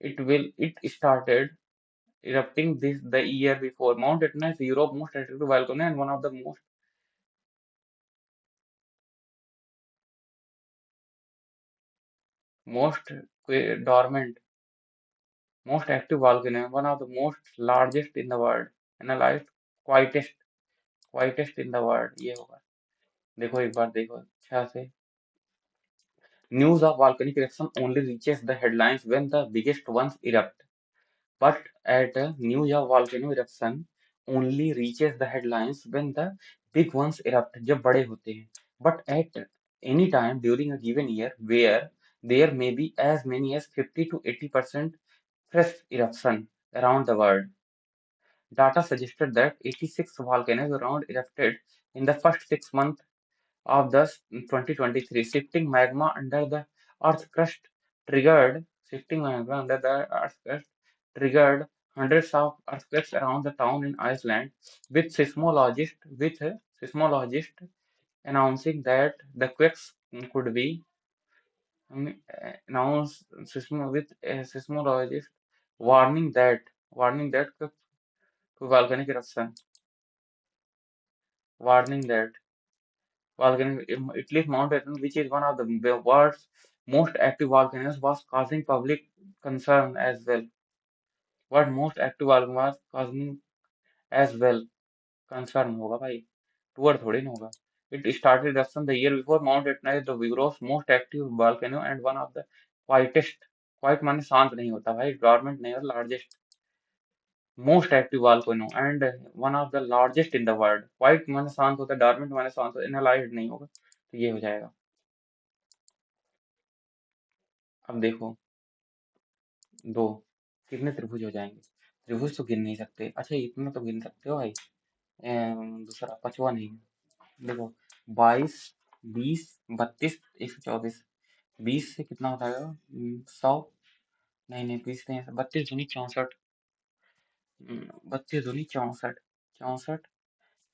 It started erupting this the year before. Mount Etna is Europe's most active volcano and one of the most dormant, most active volcano, one of the most largest in the world, analyzed quietest, quietest in the world. ये होगा, देखो एक बार देखो अच्छा से. News of volcanic eruption only reaches the headlines when the biggest ones erupt. But at news of volcano eruption only reaches the headlines when the big ones erupt, जब बड़े होते हैं. But at any time during a given year where there may be as many as 50 to 80% fresh eruption around the world. Data suggested that 86 volcanoes around erupted in the first 6 months of the 2023. Shifting magma under the Earth's crust triggered hundreds of earthquakes around the town in Iceland, with seismologists announcing that the quakes could be announced with a seismologist warning that to volcanic eruption, warning that Italy's Mount Etna, which is one of the world's most active volcanoes, was causing public concern as well. What most active volcano was causing as well concern होगा भाई, tour थोड़ी ना होगा. It started eruption the year before. Mount Etna is the world's most active volcano and one of the quietest. Quiet माने शांत नहीं होता भाई, dormant नहीं, और largest, most active volcano and one of the largest in the world. Quiet माने शांत होता है, dormant माने शांत होता है, analyzed नहीं होगा, तो ये हो जाएगा. अब देखो दो कितने त्रिभुज हो जाएंगे. त्रिभुज तो गिन नहीं सकते, अच्छा इतना तो गिन सकते हो भाई. दूसरा पांचवा नहीं. देखो 22, 20, 32, 124. 20 से कितना होता है 100, नहीं नहीं 20 नहीं, 32 दूनी 64, 32 दूनी 64, 64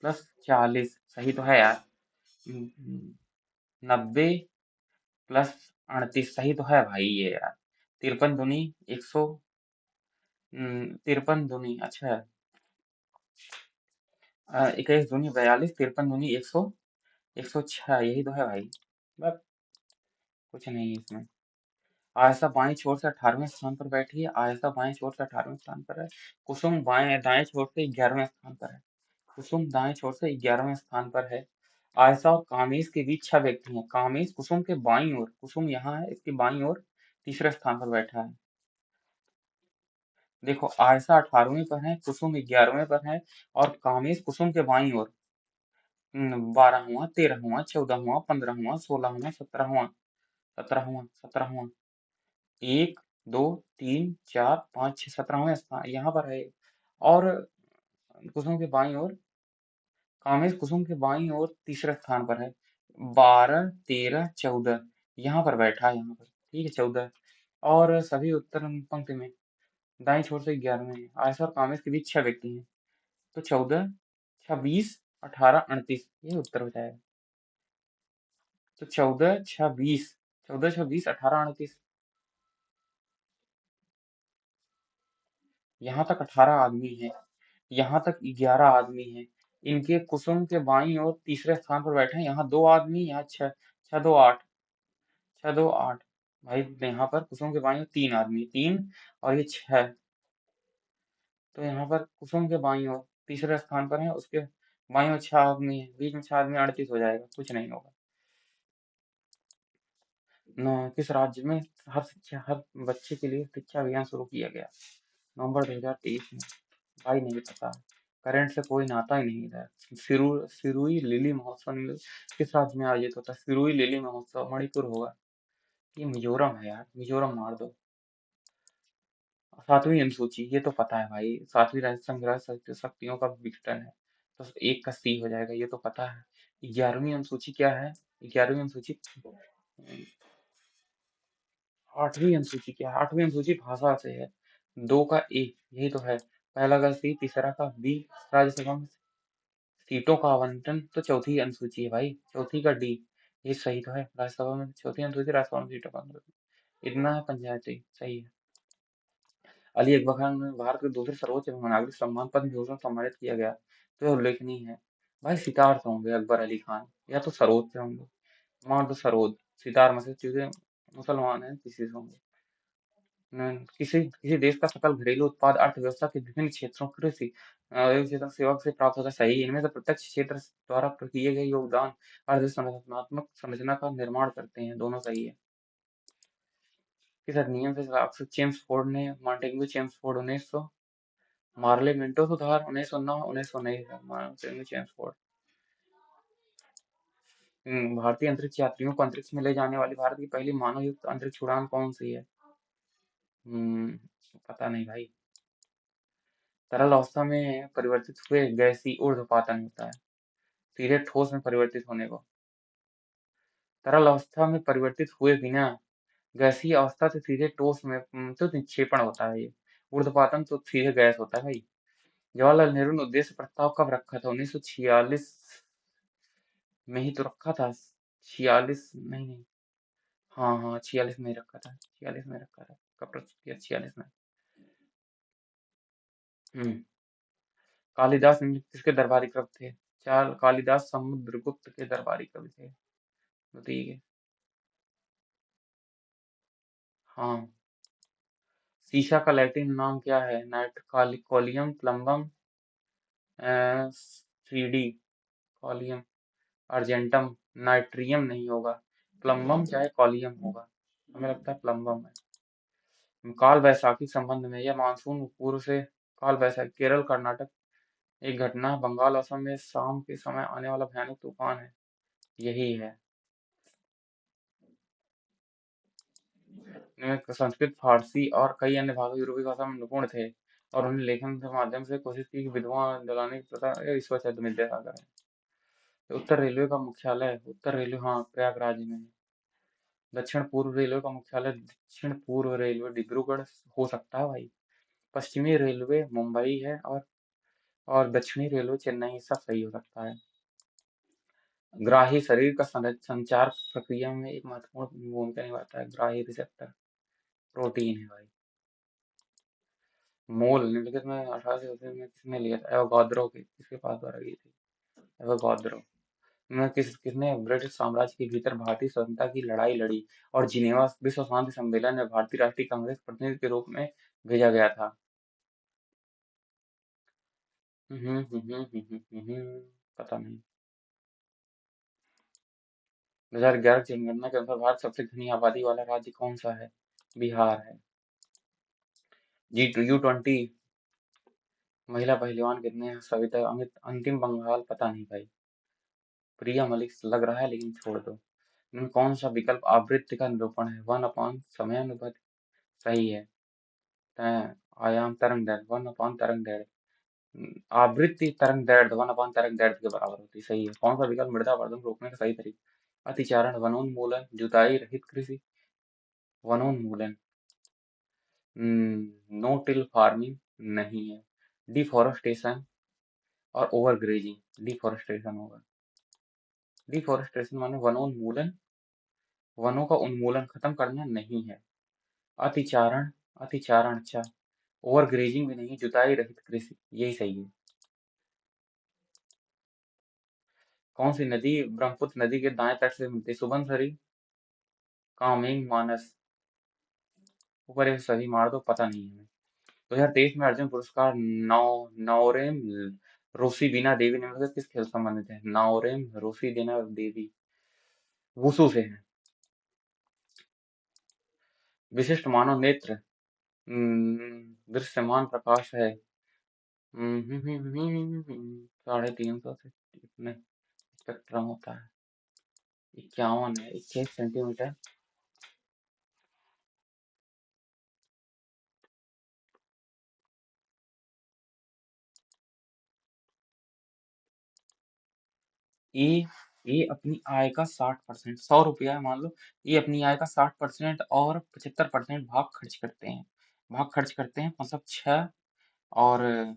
प्लस 40 सही तो है यार. 90 प्लस 38 सही तो है भाई ये यार. 53 दूनी 100, 53 दूनी अच्छा है. 21 दूनी 42, 53 दूनी 100, 106 यही तो है भाई. बस कुछ नहीं है इसमें. आयशा बाईं छोर से 18वें स्थान पर बैठी है. आयशा बाईं छोर से 18वें स्थान पर है. कुसुम बाएं दाएं छोर से 11वें स्थान पर है. कुसुम दाएं छोर से 11वें स्थान पर है. आयशा और कामेश के बीच 6 व्यक्ति हैं. कामेश कुसुम के बाईं ओर, कुसुम यहाँ है, इसके बाईं ओर तीसरे स्थान पर बैठा है. देखो आयशा 18वें पर है, कुसुम 11वें पर है, और कामेश कुसुम के बाईं ओर 12वां, 13वां, 14वां, 15वां, 16वां, 17वां, 17वां, 1, 2, 3, 4, 5, 6, 17वें स्थान यहाँ पर है. और कुसुम के बाईं ओर, कामेश कुसुम के बाईं ओर तीसरे स्थान पर है। 12, 13, 14 यहाँ पर बैठा है, यहाँ पर ठीक है 14। और सभी उत्तर पंक्ति में दाईं छोर से 11वें हैं। आयशा और कामेश के बीच 6 व्यक्ति हैं, तो 14, 26, 18, 38 ये उत्तर हो जाएगा। तो 14, 26, 14, 26, 18, 38, यहाँ तक 18 आदमी हैं, यहाँ तक 11 आदमी हैं। इनके कुसुम के बाईं ओर तीसरे स्थान पर बैठे हैं, यहाँ 2 आदमी, यहाँ 6, 6 2 8, 6 2 8 भाई। यहाँ पर कुसुम के बाईं ओर 3 आदमी, 3 और ये 6, तो यहाँ पर कुसुम के बाईं ओर तीसरे स्थान पर है, उसके बाईं ओर 6 आदमी है, बीच में 6 आदमी, 38 हो जाएगा, कुछ नहीं होगा। किस राज्य में हर बच्चे के लिए शिक्षा अभियान शुरू किया गया? नवंबर 2023 में। भाई नहीं पता, करंट से कोई नाता ही नहीं है। सिरुई लिली महोत्सव किस राज्य में आयोजित होता है? सिरुई लिली महोत्सव मणिपुर होगा। ये मिजोरम है यार, मिजोरम मार दो। 7वीं अनुसूची ये तो पता है भाई, 7वीं राजस्थान राज्य शक्तियों का विघटन है, तो एक का सी हो जाएगा, ये तो पता है। 11वीं अनुसूची क्या है? 11वीं अनुसूची, 8वीं अनुसूची क्या है? 8वीं अनुसूची भाषा से है। 2 का ए, यही तो है। पहला का सी, तीसरा का बी। राज्यसभा में सीटों का आवंटन तो चौथी अनुसूची है भाई, चौथी का डी, ये सही तो है। राज्यसभा में चौथी अनुसूची, राज्यसभा में सीटों का आवंटन इतना है, पंचायती सही है। अली अकबर खान ने भारत के दूसरे सर्वोच्च नागरिक सम्मान पद्म भूषण सम्मानित किया गया, तो यह उल्लेखनीय है। भाई सितार से होंगे अकबर अली खान, या तो सरोद से होंगे, मान लो सरोद। सितार में से चीजें मुसलमान हैं, किसी से होंगे। किसी किसी देश का सकल घरेलू उत्पाद अर्थव्यवस्था के विभिन्न क्षेत्रों कृषि क्षेत्र सेवा से प्राप्त होता है, सही। इनमें से प्रत्यक्ष क्षेत्र द्वारा किए गए योगदान अर्थव्यवस्थात्मक संरचना का निर्माण करते हैं, दोनों सही है। किस अधिनियम के हिसाब से चेम्सफोर्ड ने मॉन्टेग्यू चेम्सफोर्ड 1900, मार्ले मिंटो सुधार 1909, 1919 मॉन्टेग्यू चेम्सफोर्ड। भारतीय अंतरिक्ष यात्रियों को अंतरिक्ष में ले जाने वाली भारत की पहली मानव युक्त अंतरिक्ष उड़ान कौन सी है? हम्म, पता नहीं भाई। तरल अवस्था में परिवर्तित हुए गैसीय ऊर्ध्वपातन होता है, सीधे ठोस में परिवर्तित होने को। तरल अवस्था में परिवर्तित हुए बिना गैसीय अवस्था से सीधे ठोस में तो निक्षेपण होता है ये। ऊर्ध्वपातन तो सीधे गैस होता है भाई। जवाहरलाल नेहरू ने उद्देश्य प्रस्ताव कब रखा था? 1946 में ही तो रखा था। 46, नहीं नहीं, हाँ हाँ 46 में ही रखा था, 46 में रखा था। कब प्रस्तुत किया? 46 में। हम्म। कालिदास किसके दरबारी कवि थे? चार कालिदास समुद्रगुप्त के दरबारी कवि थे, तो ठीक है। हाँ। सीसा का लैटिन नाम क्या है? नाइट कॉलियम, प्लम्बम, सीडी, कॉलियम, अर्जेंटम, नाइट्रियम नहीं होगा, प्लम्बम चाहे कॉलियम होगा, हमें लगता है प्लम्बम है। काल वैसाखी संबंध में, यह मानसून पूर्व से काल वैसाखी केरल कर्नाटक एक घटना, बंगाल असम में शाम के समय आने वाला भयानक तूफान है, यही है। संस्कृत, फारसी और कई अन्य भाषा यूरोपीय भाषा में निपुण थे, और उन्हें लेखन के माध्यम से कोशिश की कि विधवा जलाने की प्रथा ईश्वर चैत्र विद्यासागर है। तो उत्तर रेलवे का मुख्यालय, उत्तर रेलवे हाँ प्रयागराज में है। दक्षिण पूर्व रेलवे का मुख्यालय, दक्षिण पूर्व रेलवे डिब्रूगढ़ हो सकता है भाई। पश्चिमी रेलवे मुंबई है, और दक्षिणी रेलवे चेन्नई, सब सही हो सकता है। ग्राही शरीर का संचार प्रक्रिया में एक महत्वपूर्ण भूमिका निभाता है, ग्राही रिसेप्टर प्रोटीन है भाई। मोल निम्नलिखित में 1880 में किसने लिया था? एवोगाद्रो के, किसके पास द्वारा की थी? एवोगाद्रो में किसने ब्रिटिश साम्राज्य के भीतर भारतीय स्वतंत्रता की लड़ाई लड़ी, और जिनेवा विश्व शांति सम्मेलन में भारतीय राष्ट्रीय कांग्रेस प्रतिनिधि के रूप में भेजा गया था? पता नहीं। 2011 की जनगणना के अनुसार भारत सबसे घनी आबादी वाला राज्य कौन सा है? बिहार है। U20 महिला पहलवान कितने हैं? सविता, अमित, अंतिम बंगाल, पता नहीं भाई। प्रिया मलिक लग रहा है, लेकिन छोड़ दो। इनमें कौन सा विकल्प आवृत्ति का निरूपण है? 1 अपान समयानुपात, सही है। आयाम तरंग दैर्घ्य, 1 अपान तरंग दैर्घ्य। आवृत्ति तरंग दैर्ध्य 1 तरंग दैर्ध्य के बराबर होती है। सही है। कौन सा विकल्प मृदा अपरदन को रोकने का सही तरीका? अतिचारण, वनोन्मूलन, जुताई रहित कृषि। वनोन्मूलन। नो टिल फार्मिंग नहीं है। डिफोरेस्टेशन और ओवरग्रेजिंग। डिफोरेस्टेशन होगा। डिफोरेस्टेशन माने वनोन्मूलन, वनों का उन्मूलन खत्म करना नहीं है। अतिचारण, अतिचारण अच्छा। ओवरग्रेजिंग भी नहीं, जुताई रहित कृषि, यही सही है। कौन सी नदी ब्रह्मपुत्र नदी के दाएं तट से मिलती है? सुबनसिरी, कामेंग, मानस। ऊपर एक सही मार दो, पता नहीं है। 2023 में अर्जुन पुरस्कार नौ नौरेम रोसीबीना देवी निम्न से किस खेल से संबंधित है? नौरेम रोसीबीना देवी वुसु से है। विशिष्ट मानव नेत्र दृश्यमान प्रकाश है। 350 से कितने स्पेक्ट्रम होता है? 51 है। 21 सेंटीमीटर। ये ये अपनी आय का 60%, 100 रुपया है मान लो। ये अपनी आय का 60% और 75% भाग खर्च करते हैं। भाग खर्च करते हैं मतलब 6 और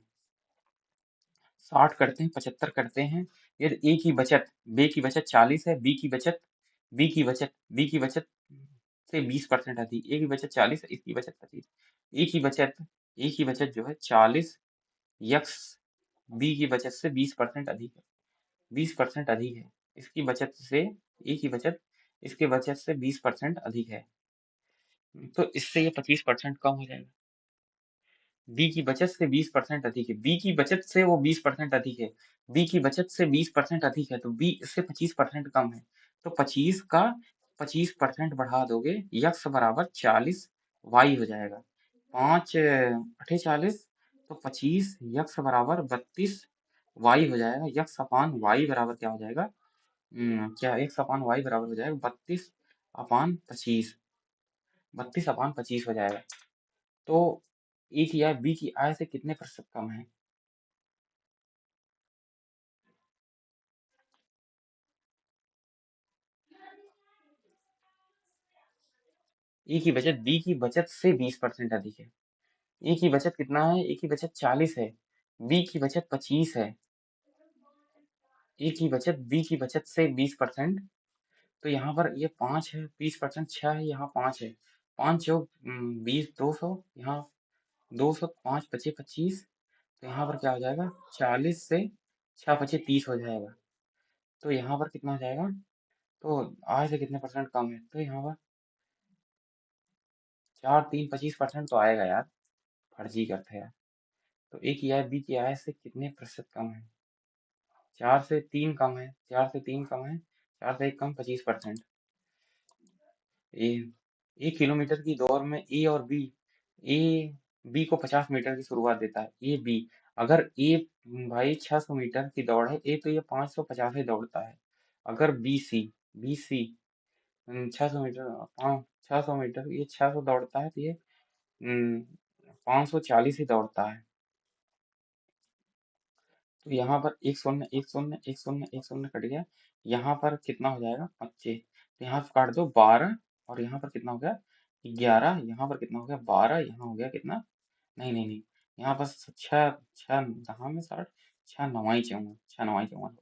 60 करते हैं, 75 करते हैं। यदि ए की बचत, बे की बचत 40 है, बी की बचत से 20% अधिक। ए की बचत 40 है, इसकी बचत 25। ए की बचत ए की बचत जो है 40 यक्स बी की बचत से 20% अधिक है। 20% अधिक है। इसकी बचत से ए की बचत इसके बचत से 20% अधिक है। तो इससे ये 25% कम हो जाएगा। बी की बचत से 20% अधिक है। बी की बचत से वो 20% अधिक है। बी की बचत से 20% अधिक है तो बी इससे 25% कम है। तो 25 का 25% बढ़ा दोगे, यक्स बराबर 40 वाई हो जाएगा। 5 अठे 40, तो 25 यक्स बराबर 32 वाई हो जाएगा। यक्स अपान वाई बराबर क्या हो जाएगा? क्या एक्स अपान वाई बराबर हो जाएगा 32/25। 32/25 हो जाएगा। तो ए की आय बी की आय से कितने प्रतिशत कम है? ए की बचत बी की बचत से 20% अधिक है। ए की बचत कितना है? ए की बचत 40 है। बी की बचत 25 है। ए की बचत बी की बचत से 20%। तो यहाँ पर ये 5 है, 20% 6 है, यहाँ 5 है। 5 जो 20 200, यहाँ 200, 5 पचे 25। तो यहाँ पर क्या हो जाएगा? 40 से 6 पचे 30 हो जाएगा। तो यहाँ पर कितना हो जाएगा? तो आय से कितने परसेंट कम है? तो यहाँ पर 4 3 25% तो आएगा यार। फर्जी करते हैं यार। तो ए की आय बी की आय से कितने प्रतिशत कम है? 4 से 3 कम है। 4 से 3 कम है। 4 से 1 कम 25%। ए 1 किलोमीटर की दौड़ में ए बी को 50 मीटर की शुरुआत देता है। ए बी, अगर ए भाई 600 मीटर की दौड़ है, ए तो ये 550 ही दौड़ता है। अगर बी सी 600 मीटर, हाँ 600 मीटर, ये 600 दौड़ता है तो ये 540 ही दौड़ता है। तो यहाँ पर एक शून्य एक शून्य एक शून्य एक शून्य कट गया। यहाँ पर कितना हो जाएगा? 25। तो यहाँ से काट दो 12। और यहाँ पर कितना हो गया? 11। यहाँ पर कितना हो गया? 12। यहाँ हो गया कितना? नहीं नहीं नहीं, यहाँ पर छः छः दहा में 60, 6 9 54, 6 9 54।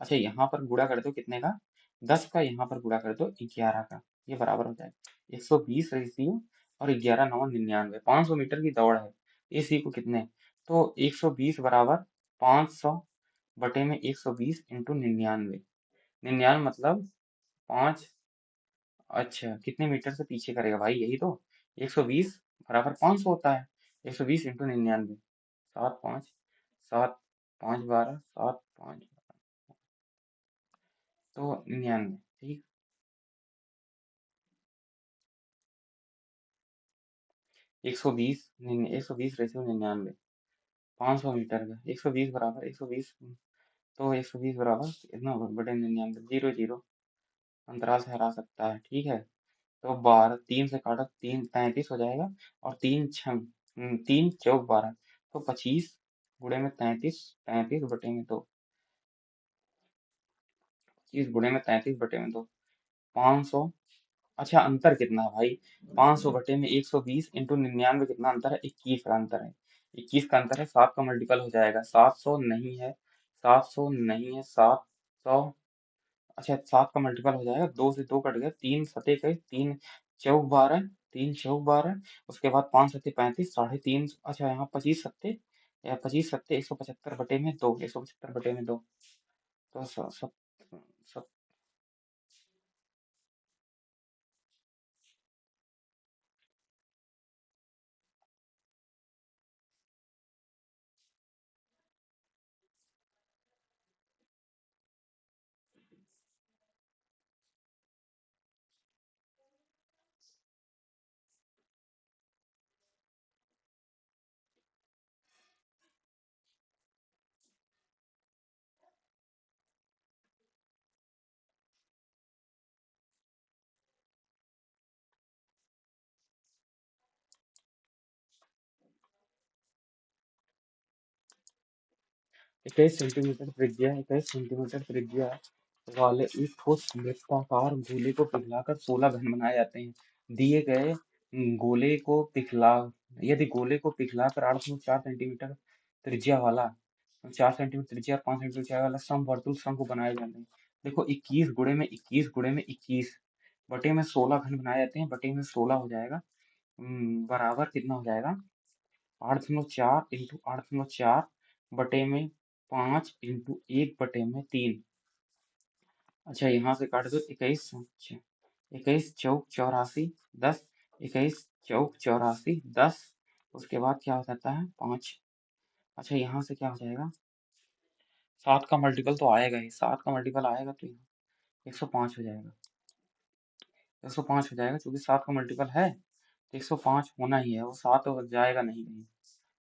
अच्छा यहाँ पर गुणा कर दो कितने का? 10 का। यहाँ पर गुणा कर दो 11 का। ये बराबर हो जाएगा 120 रेशियो और 11 9 99। 500 मीटर की दौड़ है। इसी को कितने? तो 120 बराबर 500 बटे में 120 इंटू 99। 99 मतलब 5। अच्छा कितने मीटर से पीछे करेगा भाई? यही तो 120 बराबर 500 होता है। 120 इंटू 99। 7 5 7 5 12 7 5 तो 99। ठीक। 120 120 रेशियो 99। 500 मीटर का 120 बराबर 120। तो 120 बराबर इतना होगा बटे 99। 0 0 अंतराल से हरा सकता है। ठीक है। तो 12 3 से काटो, 3 33 हो जाएगा। और 3 6 3 चौक 12 तो 25। गुणे में 33, 33/2, 25 गुणे में 33/2, 500। अच्छा अंतर कितना है भाई? 500/120 इंटू 99 कितना अंतर है? 21 का अंतर है। 21 का अंतर है, 7 का मल्टीपल हो जाएगा। 700 नहीं है, 700 नहीं है, 700। अच्छा 7 का मल्टीपल हो जाएगा, 2 से 2 कट गया, 3 सते गए, 3 चौक 12, 3 चौक 12। उसके बाद 5 सते 35, 3.5। अच्छा यहाँ 25 सत्ते, या 25 सत्ते 175/2, 175/2। तो स, 21 सेंटीमीटर त्रिज्या, 21 सेंटीमीटर त्रिज्या वाले एक ठोस वृत्ताकार गोले को पिघलाकर 16 घन बनाए जाते हैं। दिए गए गोले को पिघला यदि गोले को पिघलाकर 8.4 सेंटीमीटर त्रिज्या वाला, 4 सेंटीमीटर त्रिज्या, 5 सेंटीमीटर त्रिज्या वाला समवर्तुल शंकु बनाए जाते हैं। देखो 21 गुणे में 21 बटे में 16 घन बनाए जाते हैं, बटे में 16 हो जाएगा। बराबर कितना हो जाएगा? 8.4 इंटू 8.4 बटे में 5 इंटू 1/3। अच्छा यहाँ से काट दो, 21 चौक 84, 10, 21 चौक 84, 10। उसके बाद क्या हो जाता है? 5। अच्छा यहाँ से क्या हो जाएगा? 7 का मल्टीपल तो आएगा ही, 7 का मल्टीपल आएगा तो 105 हो जाएगा। 105 हो जाएगा, क्योंकि 7 का मल्टीपल है तो 105 होना ही है। वो 7 हो जाएगा नहीं, कहीं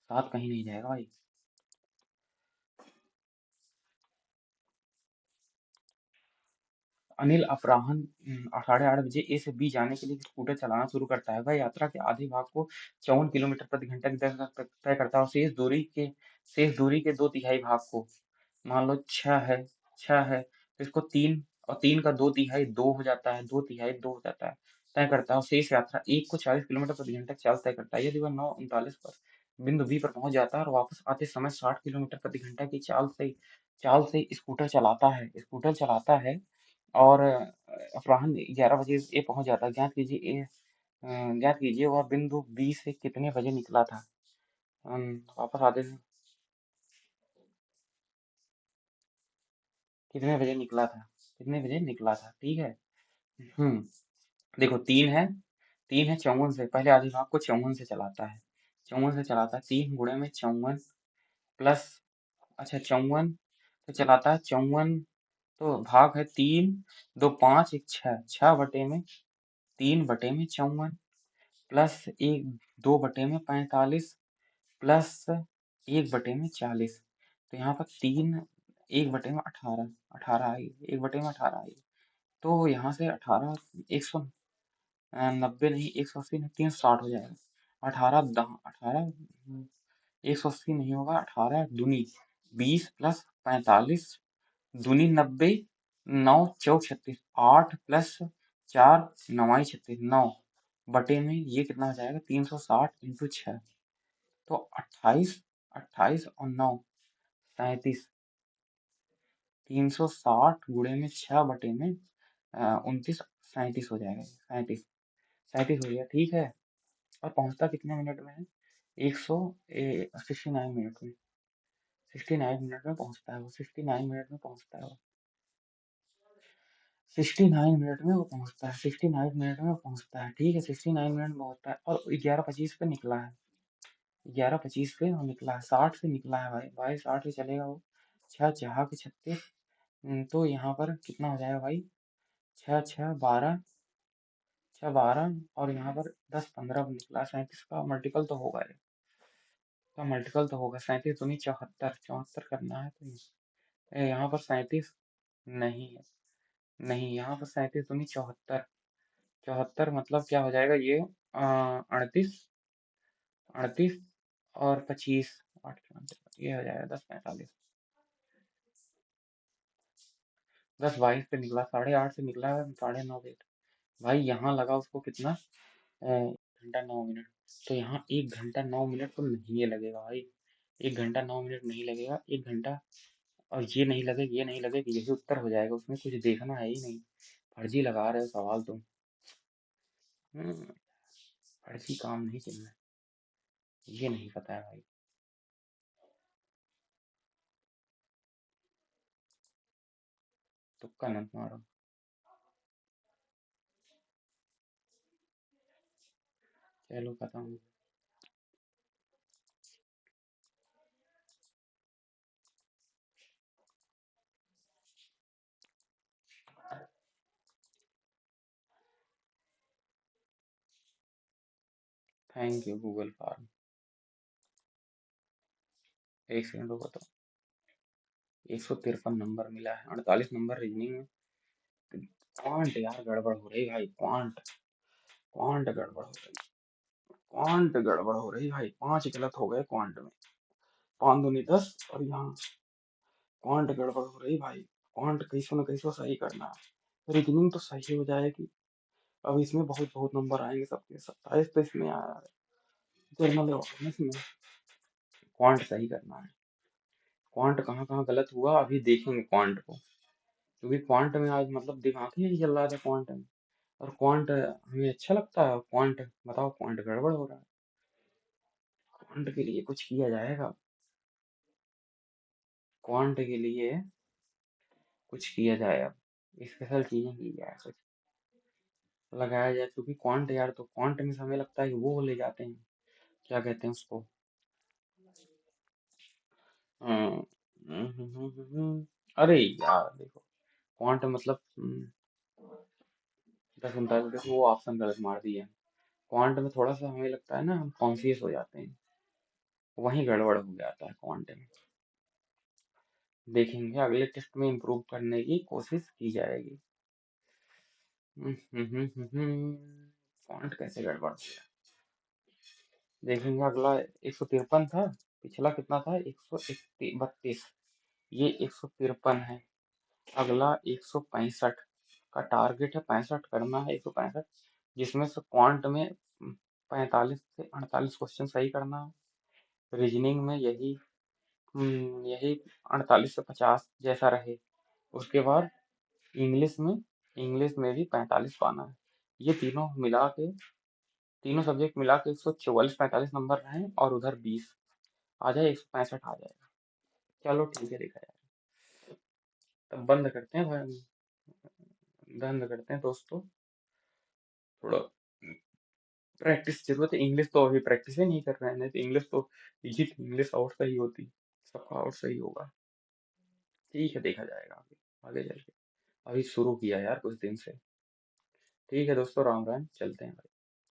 7 कहीं नहीं जाएगा भाई। अनिल अपराह्न 8:30 बजे ए से बी जाने के लिए स्कूटर चलाना शुरू करता है। वह यात्रा के आधे भाग को 54 किलोमीटर प्रति घंटा की दर से तय करता है, और शेष दूरी के 2/3 भाग को, मान लो 6 है तो इसको 3 और 3 का 2/3 2 हो जाता है, 2/3 2 हो जाता है, तय करता है। और शेष यात्रा 1 को 40 किलोमीटर प्रति घंटा की चाल तय करता है। यदि वह 9:39 पर बिंदु बी पर पहुंच जाता है और वापस आते समय 60 किलोमीटर प्रति घंटा की चाल से स्कूटर चलाता है और अपराह्न 11 बजे ये पहुंच जाता है। ज्ञात कीजिए वह बिंदु बी से कितने बजे निकला था। वापस आते समय कितने बजे निकला था, ठीक है। हम्म देखो 3 है 54 से, पहले आधे भाग को 54 से चलाता है, 3 गुणे में 54 प्लस, अच्छा 54 से चलाता है, 54 तो भाग है 3, 2, 5, 1, 6, 6/3 प्लस 1, 2/45 प्लस 1/40। तो यहाँ पर 1/18, 18 आई, 1/18 आई। तो यहाँ से 18, 190 नहीं, 180 नहीं, 360 हो जाएगा। 18 180 नहीं होगा, 18 दूनी 20 प्लस 45 दूनी 90, 9 चौक 36, 8 प्लस 4 9 36, 9 बटे में ये कितना हो जाएगा? 360 इंटू 6, तो 28, 28 और 9 37, 360 गुणे में 6 बटे में 29, 37 हो जाएगा, 37 हो गया, ठीक है। और पहुंचता कितने मिनट में है? 69 मिनट में, 69 मिनट में पहुंचता है वो, 69 मिनट में पहुंचता है वो, 69 मिनट में वो पहुंचता है, 69 मिनट में वो पहुंचता है, ठीक है। 69 मिनट में पहुंचता है और 11:25 पे निकला है, 11:25 पे वो निकला है, 60 से निकला है भाई, भाई 60 से चलेगा वो। 6 6 के 36, तो यहाँ पर कितना हो जाएगा भाई? 6 6 12, 6 12, और यहाँ पर 10 15 पे निकला, 37 का मल्टीपल तो होगा, का मल्टीपल तो होगा। 37 दूनी 74, 74 करना है तो यहाँ पर 37 नहीं है, नहीं यहाँ पर 37 दूनी 74, 74 मतलब क्या हो जाएगा ये? 38, 38 और 25, 8 ये हो जाएगा 10:45। 10:22 पे निकला, 8:30 से निकला है, 9:30 भाई यहाँ लगा उसको कितना, 1 घंटा 9 मिनट। तो यहाँ 1 घंटा 9 मिनट तो नहीं ये लगेगा भाई, 1 घंटा 9 मिनट नहीं लगेगा, 1 घंटा। और ये नहीं लगे, ये नहीं लगे कि यही उत्तर हो जाएगा, उसमें कुछ देखना है ही नहीं। फर्जी लगा रहे हो सवाल तुम। हम्म, फर्जी काम नहीं करना, ये नहीं पता है भाई। तुक्का मत मारो। चलो पता हूँ। Thank you Google form. 1 second रुको तो। 153 नंबर मिला है, 48 नंबर रीजनिंग में। क्वांट यार गड़बड़ हो रही भाई, क्वांट। क्वांट गड़बड़ हो रही, क्वांट गड़बड़ हो रही भाई, 5 गलत हो गए क्वांट में। 5 दूनी 10, और यहाँ क्वांट गड़बड़ हो रही भाई। क्वांट कैसो न कैसो सही करना है, रीजनिंग तो सही हो जाएगी। अब इसमें बहुत बहुत नंबर आएंगे सबके, 27 तो इसमें आया है। जनरल अवेयरनेस में क्वांट सही करना है। क्वांट कहाँ कहाँ गलत हुआ अभी देखेंगे क्वांट को, क्योंकि क्वांट में आज मतलब दिमाग ही नहीं चल रहा था क्वांट में। और क्वांट हमें अच्छा लगता है क्वांट, बताओ क्वांट गड़बड़ हो रहा है। क्वांट के लिए कुछ किया जाएगा, क्वांट के लिए कुछ किया जाए, अब स्पेशल चीजें की जाए, कुछ लगाया जाए, क्योंकि क्वांट यार, तो क्वांट में से हमें लगता है कि वो ले जाते हैं, क्या कहते हैं उसको। हम्म, अरे यार देखो, क्वांट मतलब 10 39, देखो वो ऑप्शन गलत मार दिया। क्वांट में थोड़ा सा हमें लगता है ना, हम कॉन्शियस हो जाते हैं, वहीं गड़बड़ हो जाता है क्वांट में। देखेंगे अगले टेस्ट में इम्प्रूव करने की कोशिश की जाएगी। फॉन्ट कैसे गड़बड़ किया, देखेंगे अगला। 153 था, पिछला कितना था, 132। ये 153 है। अगला 165 का टारगेट है, 65 करना है, 165, जिसमें से क्वांट में 45 से 48 क्वेश्चन सही करना है। रीजनिंग में यही यही 48 से 50 जैसा रहे। उसके बाद इंग्लिश में भी 45 पाना है। ये तीनों मिला के, तीनों सब्जेक्ट मिला के 144 45 नंबर रहे, और उधर 20 आ जाए, 165 आ जाएगा। चलो ठीक है, देखा जाए। तब बंद करते हैं भाई, बंद करते हैं दोस्तों। थोड़ा प्रैक्टिस जरूरत है, इंग्लिश तो अभी प्रैक्टिस ही नहीं कर रहे हैं, नहीं तो इंग्लिश तो इजी थी, इंग्लिश और सही होती, सबका और सही होगा। ठीक है, देखा जाएगा आगे, आगे चल के। अभी शुरू किया यार कुछ दिन से। ठीक है दोस्तों, राम राम, चलते हैं भाई।